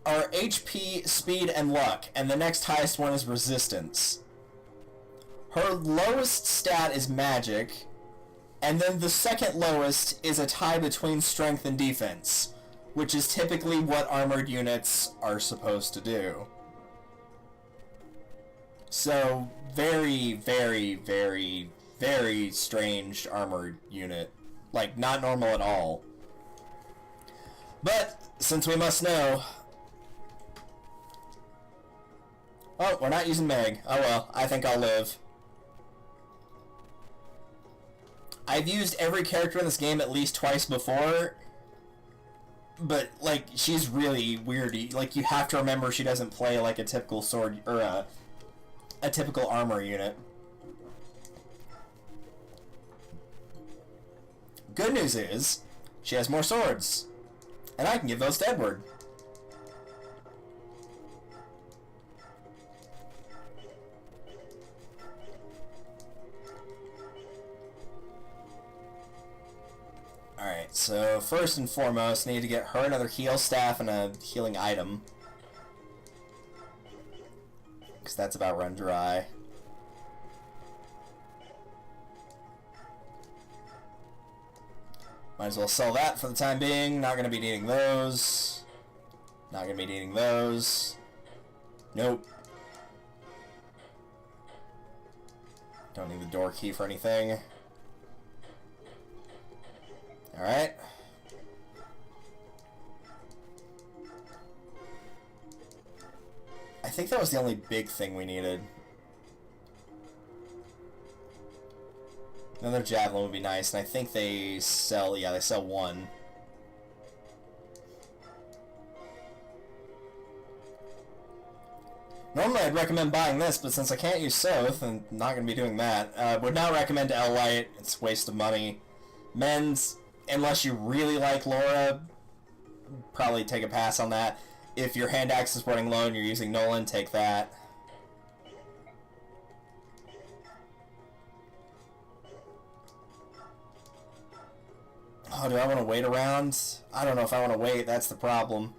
are HP, speed, and luck, and the next highest one is resistance. Her lowest stat is magic, and then the second lowest is a tie between strength and defense, which is typically what armored units are supposed to do. So, very, very, very, very strange armored unit. Like, not normal at all. But, since we must know... Oh, we're not using Meg. Oh well, I think I'll live. I've used every character in this game at least twice before, but, like, she's really weirdy. Like, you have to remember she doesn't play like a typical sword, or a typical armor unit. Good news is, she has more swords, and I can give those to Edward. Alright, so first and foremost, I need to get her another heal staff and a healing item. Because that's about run dry. Might as well sell that for the time being. Not going to be needing those. Not going to be needing those. Nope. Don't need the door key for anything. Alright. I think that was the only big thing we needed. Another javelin would be nice, and I think they sell, yeah, they sell one. Normally I'd recommend buying this, but since I can't use Soth, and not going to be doing that, would not recommend L-Light. It's a waste of money. Men's, unless you really like Laura, probably take a pass on that. If your hand axe is running low and you're using Nolan, take that. Oh, do I want to wait around? I don't know if I want to wait, that's the problem.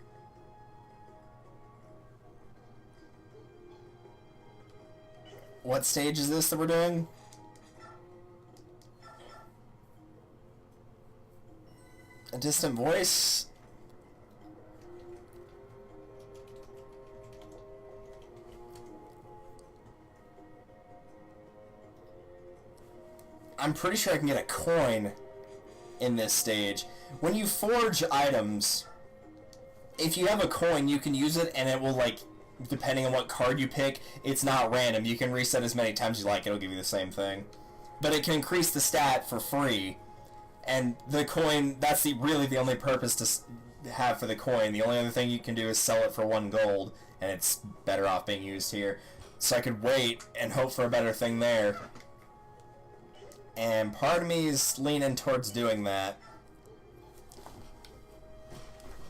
What stage is this that we're doing? A distant voice? I'm pretty sure I can get a coin in this stage. When you forge items, if you have a coin, you can use it and it will, like, depending on what card you pick, it's not random. You can reset as many times as you like, it'll give you the same thing. But it can increase the stat for free. And the coin, that's really the only purpose to have for the coin. The only other thing you can do is sell it for 1 gold, and it's better off being used here. So I could wait and hope for a better thing there. And part of me is leaning towards doing that.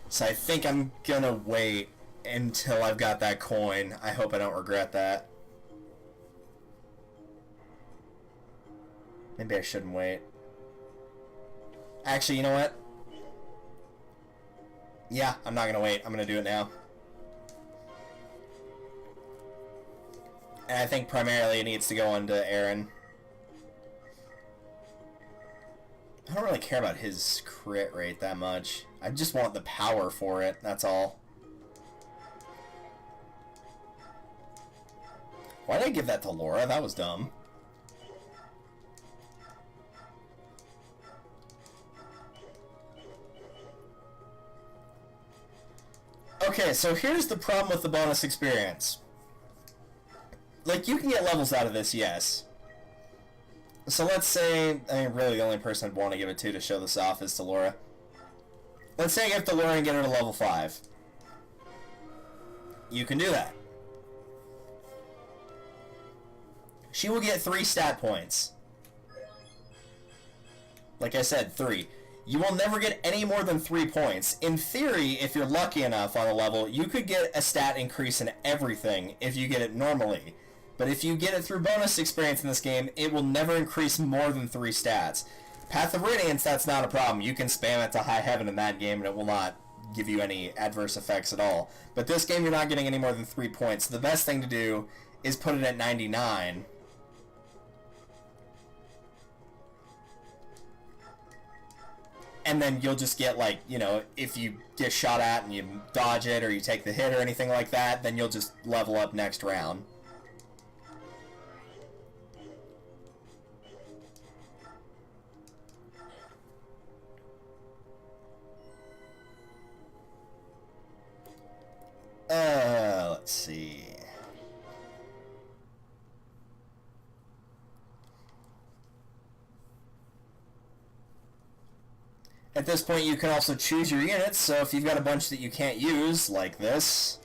So I think I'm gonna wait until I've got that coin. I hope I don't regret that. Maybe I shouldn't wait. Actually, you know what? Yeah, I'm not gonna wait. I'm gonna do it now. And I think primarily it needs to go on to Aaron. I don't really care about his crit rate that much. I just want the power for it, that's all. Why did I give that to Laura? That was dumb. Okay, so here's the problem with the bonus experience. Like, you can get levels out of this, yes. So let's say, I mean, really the only person I'd want to give it to show this off is to Laura. Let's say I give it to Laura and get her to level 5. You can do that. She will get 3 stat points. Like I said, 3. You will never get any more than 3 points. In theory, if you're lucky enough on a level, you could get a stat increase in everything if you get it normally. But if you get it through bonus experience in this game, it will never increase more than 3 stats. Path of Radiance, that's not a problem. You can spam it to high heaven in that game and it will not give you any adverse effects at all. But this game, you're not getting any more than 3 points. The best thing to do is put it at 99. And then you'll just get, like, you know, if you get shot at and you dodge it or you take the hit or anything like that, then you'll just level up next round. Let's see. At this point, you can also choose your units, so if you've got a bunch that you can't use, like this,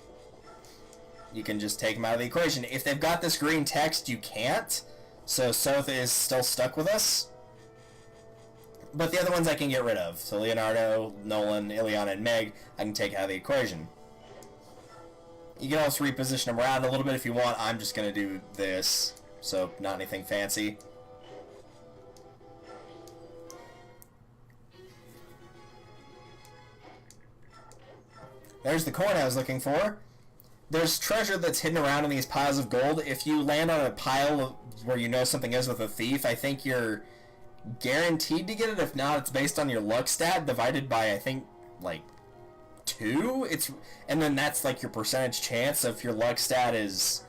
you can just take them out of the equation. If they've got this green text, you can't, so Soth is still stuck with us. But the other ones I can get rid of. So Leonardo, Nolan, Ileana, and Meg, I can take out of the equation. You can also reposition them around a little bit if you want. I'm just going to do this, so not anything fancy. There's the coin I was looking for. There's treasure that's hidden around in these piles of gold. If you land on a pile where you know something is with a thief, I think you're guaranteed to get it. If not, it's based on your luck stat divided by, I think, like, 2? And then that's like your percentage chance. So if your luck stat is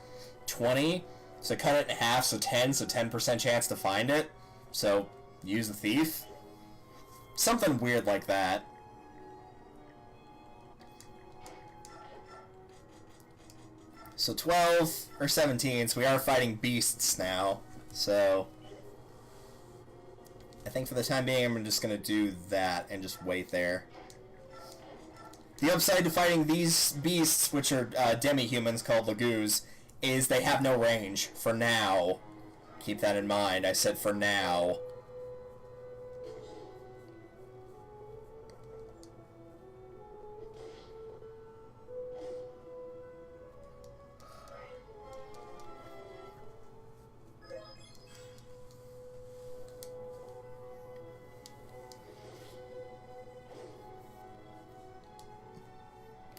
20, so cut it in half, so 10, so 10% chance to find it. So use the thief. Something weird like that. So 12 or 17, so we are fighting beasts now. So I think for the time being, I'm just going to do that and just wait there. The upside to fighting these beasts, which are demi-humans called Lagoos, is they have no range. For now. Keep that in mind. I said for now.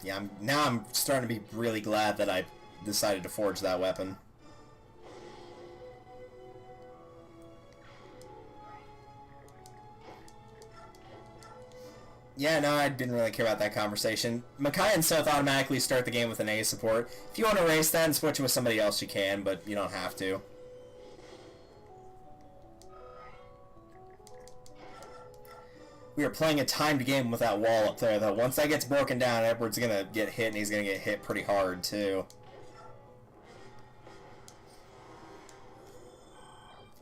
Yeah, now I'm starting to be really glad that I decided to forge that weapon. Yeah, no, I didn't really care about that conversation. Makai and Seth automatically start the game with an A support. If you want to race that and switch it with somebody else, you can, but you don't have to. We are playing a timed game with that wall up there, though. Once that gets broken down, Edward's going to get hit, and he's going to get hit pretty hard, too.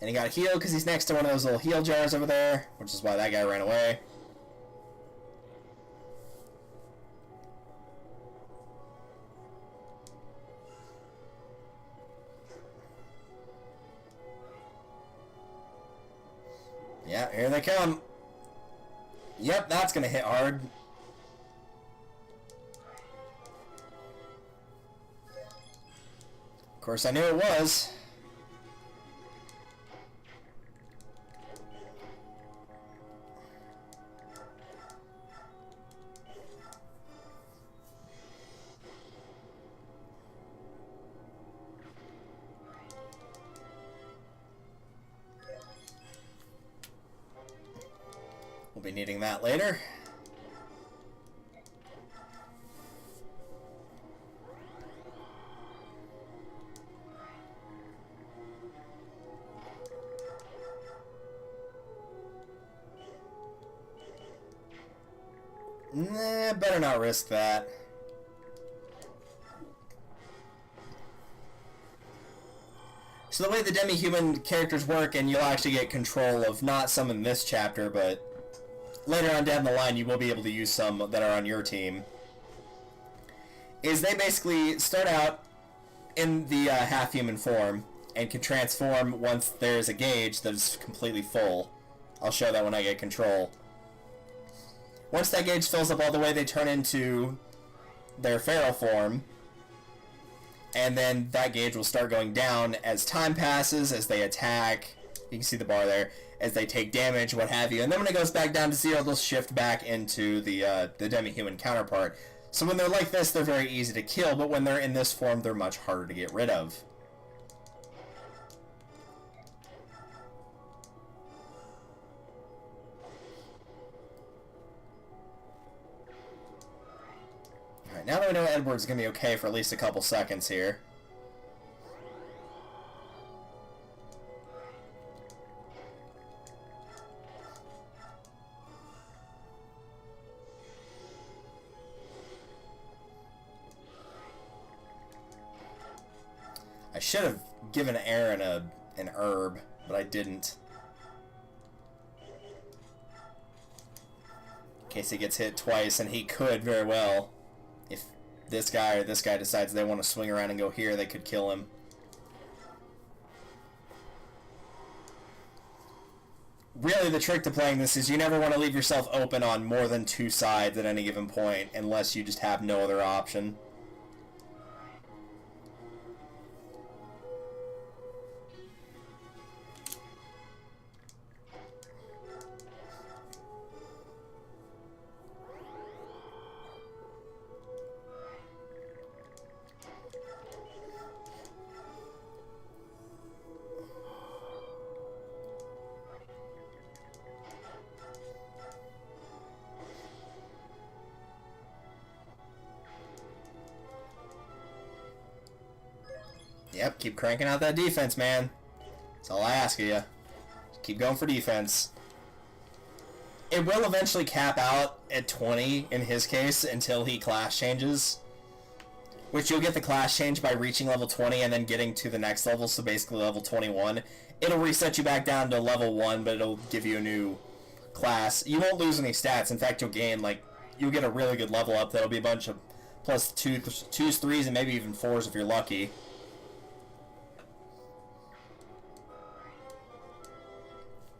And he got healed because he's next to one of those little heal jars over there, which is why that guy ran away. Yeah, here they come. Yep, that's going to hit hard. Of course, I knew it was. We'll be needing that later. Nah, better not risk that. So the way the demi-human characters work, and you'll actually get control of not some in this chapter, but later on down the line you will be able to use some that are on your team, is they basically start out in the half-human form and can transform once there's a gauge that is completely full. I'll show that when I get control. Once that gauge fills up all the way, they turn into their feral form, and then that gauge will start going down as time passes, as they attack. You can see the bar there. As they take damage, what have you. And then when it goes back down to 0, they'll shift back into the demi-human counterpart. So when they're like this, they're very easy to kill, but when they're in this form, they're much harder to get rid of. Alright, now that we know Edward's going to be okay for at least a couple seconds here. I should have given Aaron an herb, but I didn't. In case he gets hit twice, and he could very well. If this guy or this guy decides they want to swing around and go here, they could kill him. Really, the trick to playing this is you never want to leave yourself open on more than 2 sides at any given point, unless you just have no other option. Yep, keep cranking out that defense, man. That's all I ask of you. Just keep going for defense. It will eventually cap out at 20 in his case until he class changes. which you'll get the class change by reaching level 20 and then getting to the next level, so basically level 21. It'll reset you back down to level 1, but it'll give you a new class. You won't lose any stats. In fact, you'll gain, like, you'll get a really good level up. That'll be a bunch of plus 2s, 3s, and maybe even 4s if you're lucky.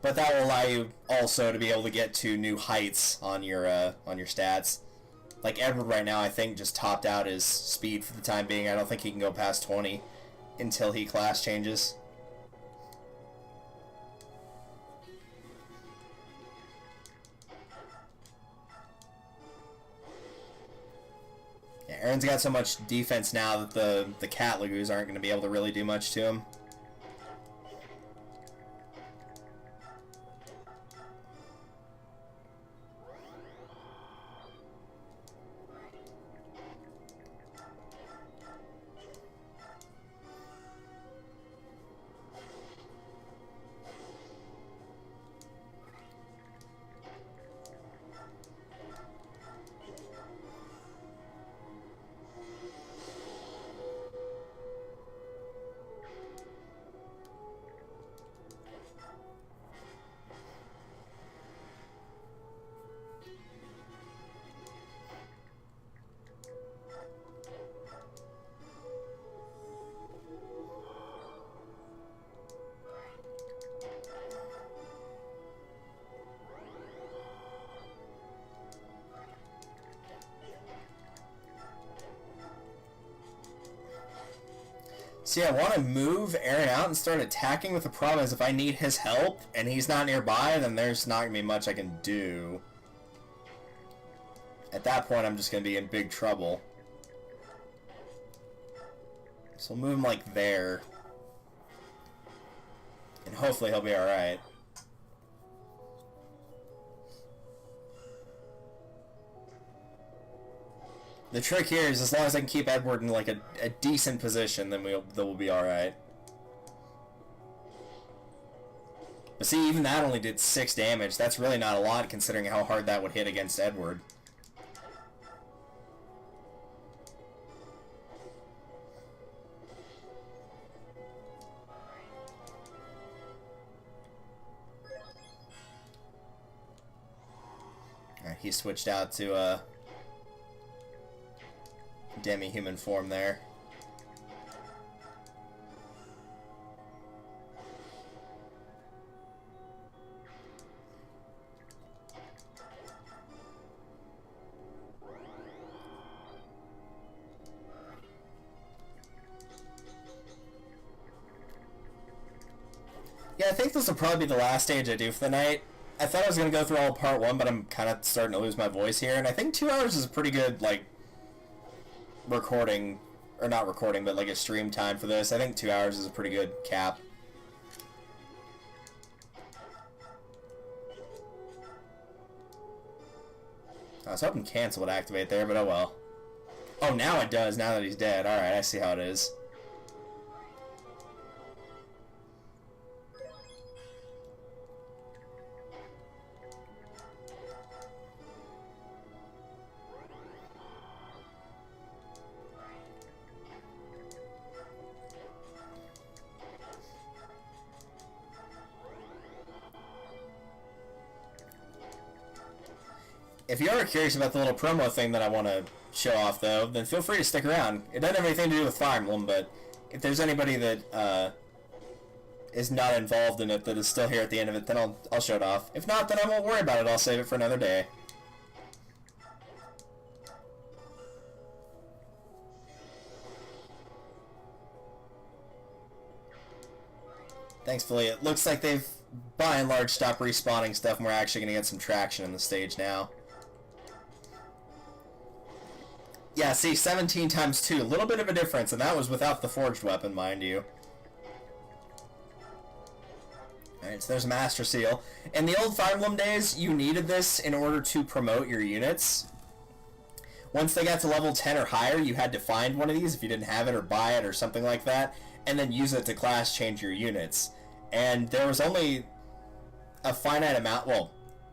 But that will allow you also to be able to get to new heights on your stats. Like Edward right now, I think just topped out his speed for the time being. I don't think he can go past 20 until he class changes. Yeah, Aaron's got so much defense now that the cat lagoos aren't going to be able to really do much to him. See, I want to move Aaron out and start attacking, with the problem is if I need his help and he's not nearby, then there's not going to be much I can do. At that point, I'm just going to be in big trouble. So we'll move him like there. And hopefully he'll be alright. The trick here is as long as I can keep Edward in like a decent position, then we'll be alright. But see, even that only did 6 damage. That's really not a lot considering how hard that would hit against Edward. Alright, he switched out to demi-human form there. Yeah, I think this will probably be the last stage I do for the night. I thought I was going to go through all of part 1, but I'm kind of starting to lose my voice here, and I think 2 hours is a pretty good, like, recording, or not recording, but like a stream time for this. I think 2 hours is a pretty good cap. I was hoping cancel would activate there, but oh well. Oh, now it does, now that he's dead. Alright, I see how it is. If you are curious about the little promo thing that I want to show off, though, then feel free to stick around. It doesn't have anything to do with Fire Emblem, but if there's anybody that is not involved in it that is still here at the end of it, then I'll show it off. If not, then I won't worry about it. I'll save it for another day. Thankfully, it looks like they've, by and large, stopped respawning stuff, and we're actually going to get some traction in the stage now. Yeah, see, 17 times 2, a little bit of a difference, and that was without the forged weapon, mind you. Alright, so there's a Master Seal. In the old Fire Emblem days, you needed this in order to promote your units. Once they got to level 10 or higher, you had to find one of these if you didn't have it, or buy it, or something like that, and then use it to class change your units. And there was only a finite amount, well,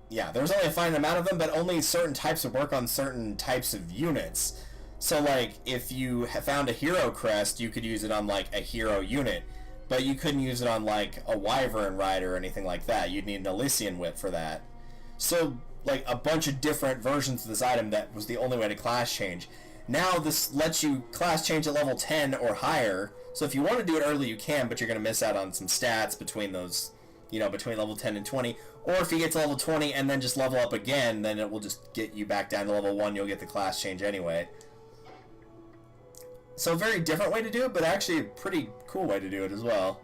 yeah, there was only a finite amount of them, but only certain types would work on certain types of units. So, like, if you found a hero crest, you could use it on, like, a hero unit. But you couldn't use it on, like, a Wyvern rider or anything like that. You'd need an Elysian whip for that. So, like, a bunch of different versions of this item that was the only way to class change. Now, this lets you class change at level 10 or higher. So if you want to do it early, you can, but you're going to miss out on some stats between those, you know, between level 10 and 20. Or if you get to level 20 and then just level up again, then it will just get you back down to level 1. You'll get the class change anyway. So a very different way to do it, but actually a pretty cool way to do it as well.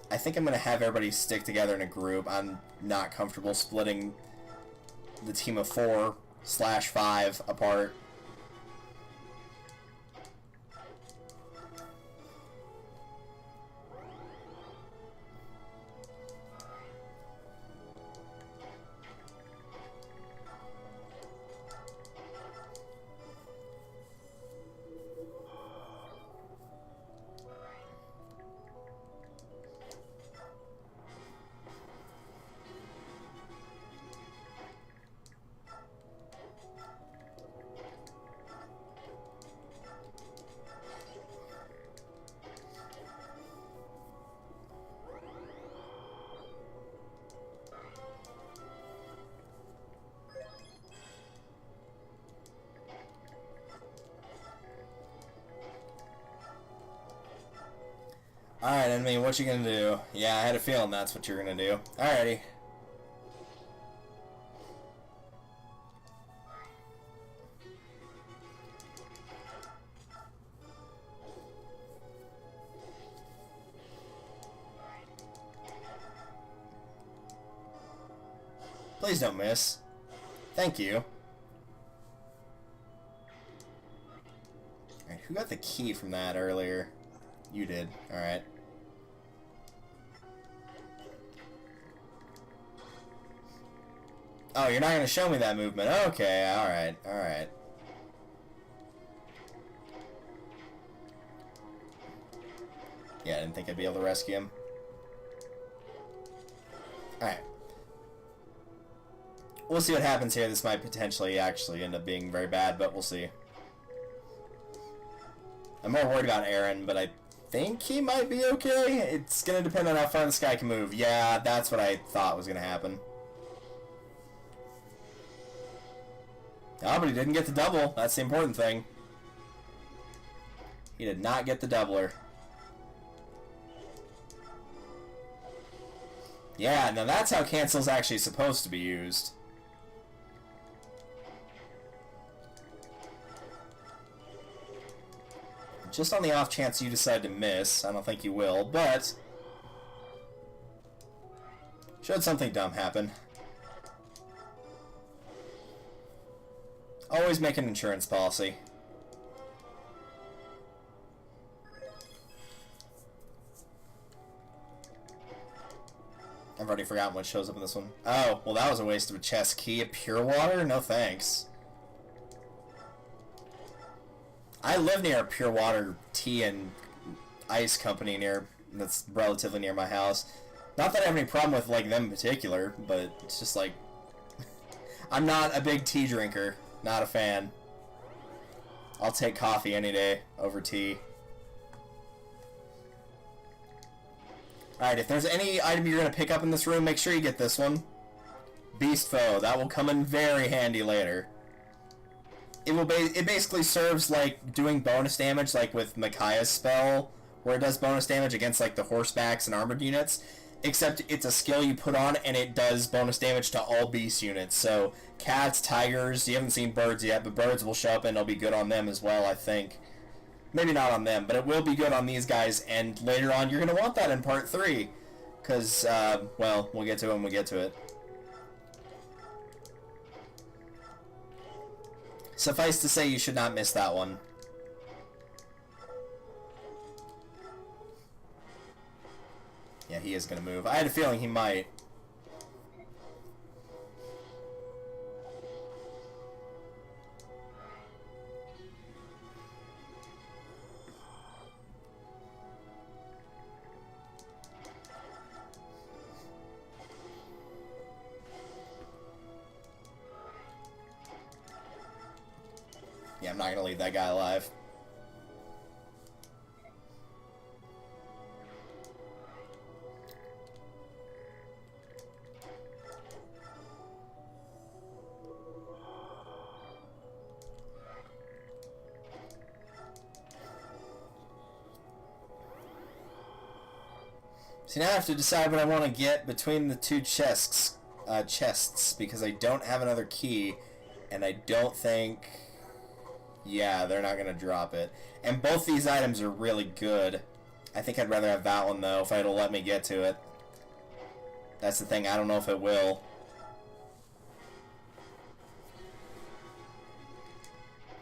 I think I'm going to have everybody stick together in a group. I'm not comfortable splitting the team of 4/5 apart. Alright, enemy, what you gonna do? Yeah, I had a feeling that's what you're gonna do. Alrighty. Please don't miss. Thank you. Alright, who got the key from that earlier? You did. Alright. Oh, you're not going to show me that movement. Okay, alright, alright. Yeah, I didn't think I'd be able to rescue him. Alright. We'll see what happens here. This might potentially actually end up being very bad, but we'll see. I'm more worried about Aaron, but I think he might be okay. It's going to depend on how far this guy can move. Yeah, that's what I thought was going to happen. Oh, but he didn't get the double. That's the important thing. He did not get the doubler. Yeah, now that's how cancel's actually supposed to be used. Just on the off chance you decide to miss, I don't think you will, but should something dumb happen. Always make an insurance policy. I've already forgotten what shows up in this one. Oh, well that was a waste of a chest key. A pure water? No thanks. I live near a pure water tea and ice company that's relatively near my house. Not that I have any problem with like them in particular, but it's just like I'm not a big tea drinker. Not a fan. I'll take coffee any day over tea. Alright, if there's any item you're going to pick up in this room, make sure you get this one. Beast Foe. That will come in very handy later. It basically serves like doing bonus damage, like with Micaiah's spell, where it does bonus damage against like the horsebacks and armored units. Except it's a skill you put on, and it does bonus damage to all beast units. So cats, tigers, you haven't seen birds yet, but birds will show up and it'll be good on them as well, I think. Maybe not on them, but it will be good on these guys, and later on you're going to want that in part 3. Because, well, we'll get to it when we get to it. Suffice to say, you should not miss that one. Yeah, he is going to move. I had a feeling he might. Yeah, I'm not gonna leave that guy alive. See, now I have to decide what I want to get between the two chests, because I don't have another key, and I don't think... Yeah, they're not going to drop it. And both these items are really good. I think I'd rather have that one, though, if it'll let me get to it. That's the thing, I don't know if it will.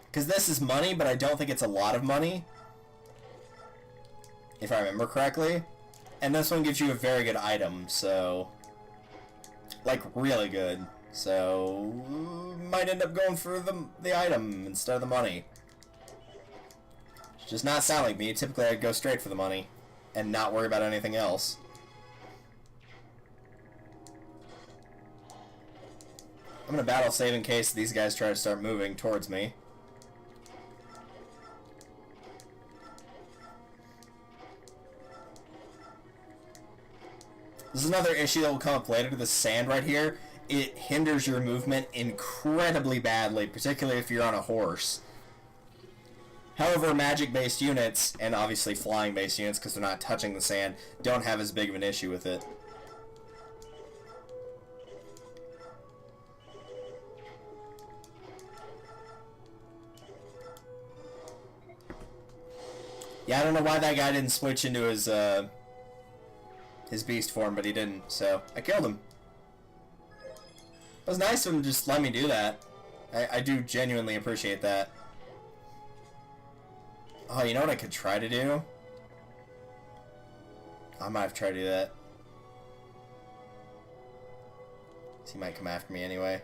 Because this is money, but I don't think it's a lot of money. If I remember correctly. And this one gives you a very good item, so... Like, really good. So... Might end up going for the item instead of the money. It's just not sound like me. Typically, I'd go straight for the money. And not worry about anything else. I'm gonna battle save in case these guys try to start moving towards me. This is another issue that will come up later. The sand right here, it hinders your movement incredibly badly, particularly if you're on a horse. However, magic-based units, and obviously flying-based units, because they're not touching the sand, don't have as big of an issue with it. Yeah, I don't know why that guy didn't switch into his beast form, but he didn't, so I killed him. It was nice of him to just let me do that. I do genuinely appreciate that. Oh, you know what I could try to do? I might have tried to do that. He might come after me anyway.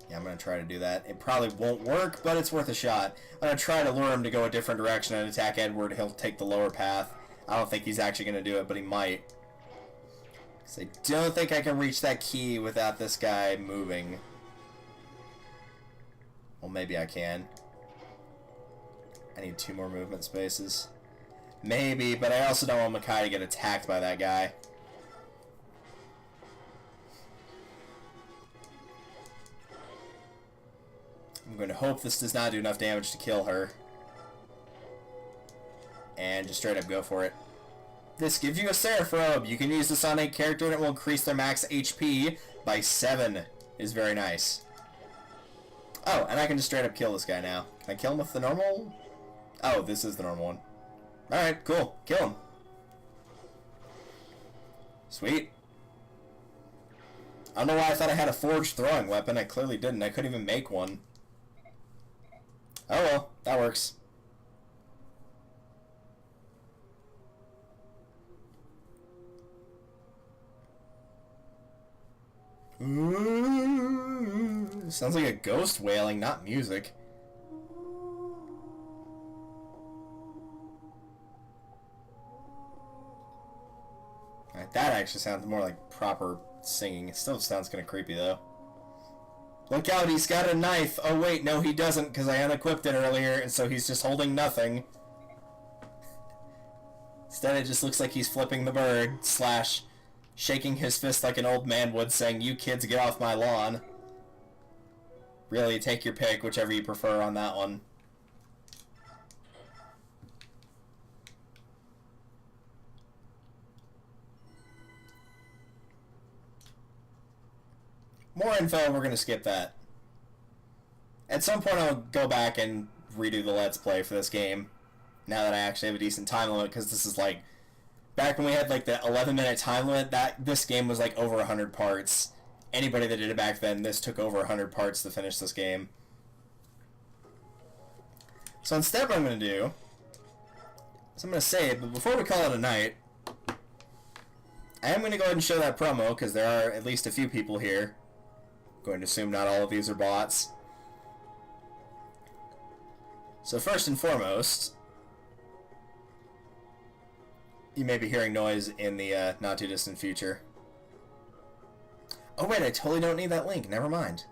Yeah, I'm going to try to do that. It probably won't work, but it's worth a shot. I'm going to try to lure him to go a different direction and attack Edward. He'll take the lower path. I don't think he's actually going to do it, but he might. Because I don't think I can reach that key without this guy moving. Well, maybe I can. I need 2 more movement spaces. Maybe, but I also don't want Makai to get attacked by that guy. I'm going to hope this does not do enough damage to kill her. And just straight up go for it. This gives you a Seraph Robe. You can use this on a character and it will increase their max HP by 7. Is very nice. Oh, and I can just straight up kill this guy now. Can I kill him with the normal? Oh, this is the normal one. Alright, cool. Kill him. Sweet. I don't know why I thought I had a forged throwing weapon. I clearly didn't. I couldn't even make one. Oh well, that works. Ooh, sounds like a ghost wailing, not music. Alright, that actually sounds more like proper singing. It still sounds kind of creepy though. Look out, he's got a knife! Oh wait, no he doesn't, because I unequipped it earlier, and so he's just holding nothing. Instead it just looks like he's flipping the bird, slash shaking his fist like an old man would, saying, "You kids get off my lawn." Really, take your pick, whichever you prefer on that one. More info, we're going to skip that. At some point I'll go back and redo the Let's Play for this game, now that I actually have a decent time limit, because this is like, back when we had like the 11-minute time limit, this game was like over 100 parts. Anybody that did it back then, this took over 100 parts to finish this game. So instead what I'm going to do is I'm going to save, but before we call it a night, I am going to go ahead and show that promo, because there are at least a few people here. Going to assume not all of these are bots. So first and foremost, you may be hearing noise in the not too distant future. Oh wait, I totally don't need that link. Never mind.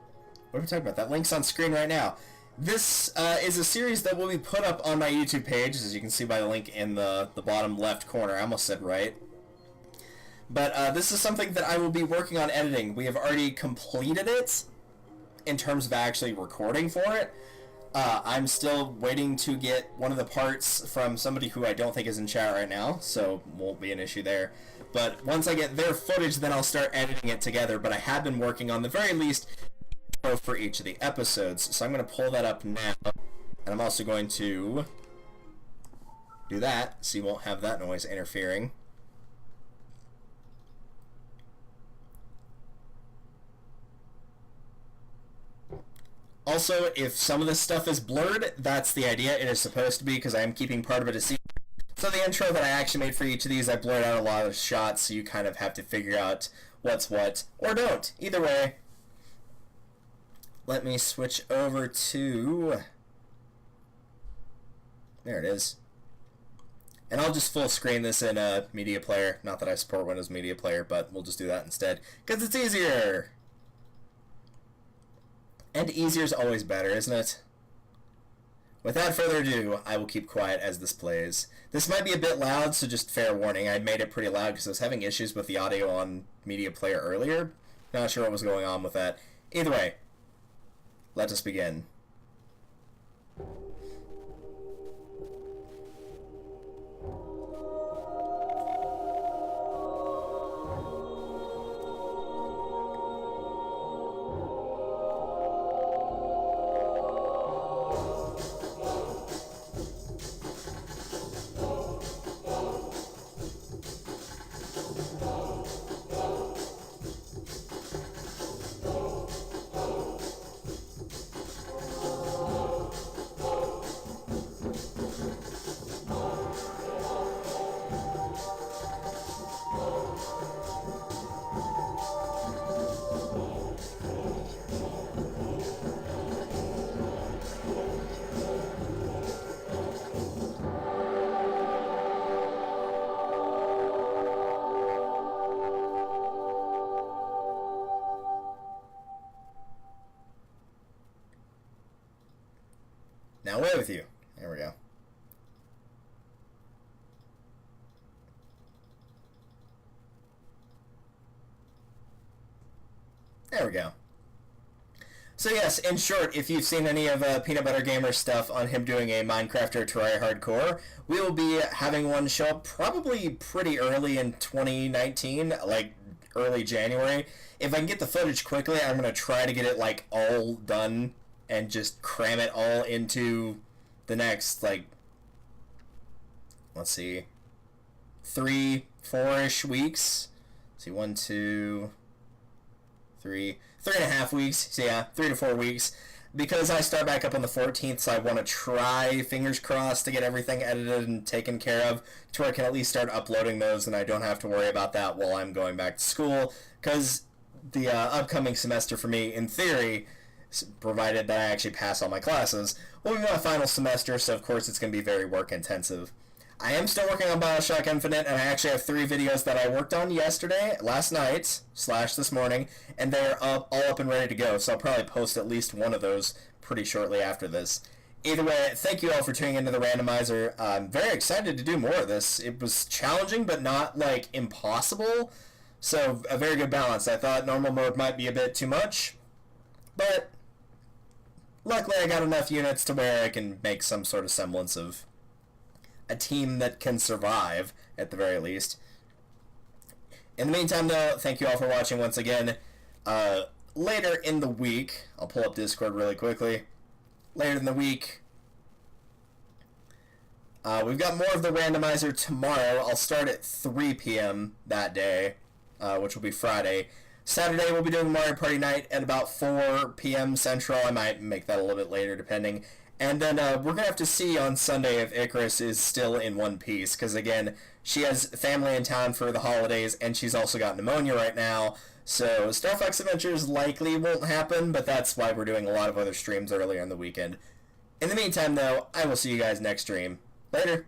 What are we talking about? That link's on screen right now. This is a series that will be put up on my YouTube page, as you can see by the link in the bottom left corner. I almost said right. But this is something that I will be working on editing. We have already completed it in terms of actually recording for it. I'm still waiting to get one of the parts from somebody who I don't think is in chat right now, so won't be an issue there. But once I get their footage, then I'll start editing it together. But I have been working on the very least for each of the episodes, so I'm going to pull that up now, and I'm also going to do that so you won't have that noise interfering. Also, if some of this stuff is blurred, that's the idea. It is supposed to be, because I am keeping part of it a secret. So the intro that I actually made for each of these, I blurred out a lot of shots, so you kind of have to figure out what's what, or don't. Either way. Let me switch over to... There it is. And I'll just full screen this in a media player. Not that I support Windows Media Player, but we'll just do that instead, because it's easier! And easier is always better, isn't it? Without further ado, I will keep quiet as this plays. This might be a bit loud, so just fair warning. I made it pretty loud because I was having issues with the audio on Media Player earlier. Not sure what was going on with that. Either way, let us begin. Now away with you. There we go. There we go. So yes, in short, if you've seen any of Peanut Butter Gamer's stuff on him doing a Minecraft or Terraria Hardcore, we will be having one show up probably pretty early in 2019, like early January. If I can get the footage quickly, I'm going to try to get it like all done and just cram it all into the next, like, let's see, 3-4-ish weeks. Let's see, 1, 2, 3, 3.5 weeks. So yeah, 3 to 4 weeks. Because I start back up on the 14th, so I want to try, fingers crossed, to get everything edited and taken care of to where I can at least start uploading those and I don't have to worry about that while I'm going back to school. Because the upcoming semester for me, in theory, provided that I actually pass all my classes, will be my final semester, so of course it's going to be very work intensive. I am still working on BioShock Infinite, and I actually have 3 videos that I worked on last night, / this morning, and they're all up and ready to go, so I'll probably post at least one of those pretty shortly after this. Either way, thank you all for tuning into the Randomizer. I'm very excited to do more of this. It was challenging, but not, like, impossible, so a very good balance. I thought normal mode might be a bit too much, but luckily I got enough units to where I can make some sort of semblance of a team that can survive, at the very least. In the meantime, though, thank you all for watching once again. Later in the week, I'll pull up Discord really quickly. Later in the week, we've got more of the Randomizer tomorrow. I'll start at 3 p.m. that day, which will be Friday. Saturday, we'll be doing Mario Party Night at about 4 p.m. Central. I might make that a little bit later, depending. And then we're going to have to see on Sunday if Icarus is still in one piece, because, again, she has family in town for the holidays, and she's also got pneumonia right now. So Star Fox Adventures likely won't happen, but that's why we're doing a lot of other streams earlier in the weekend. In the meantime, though, I will see you guys next stream. Later.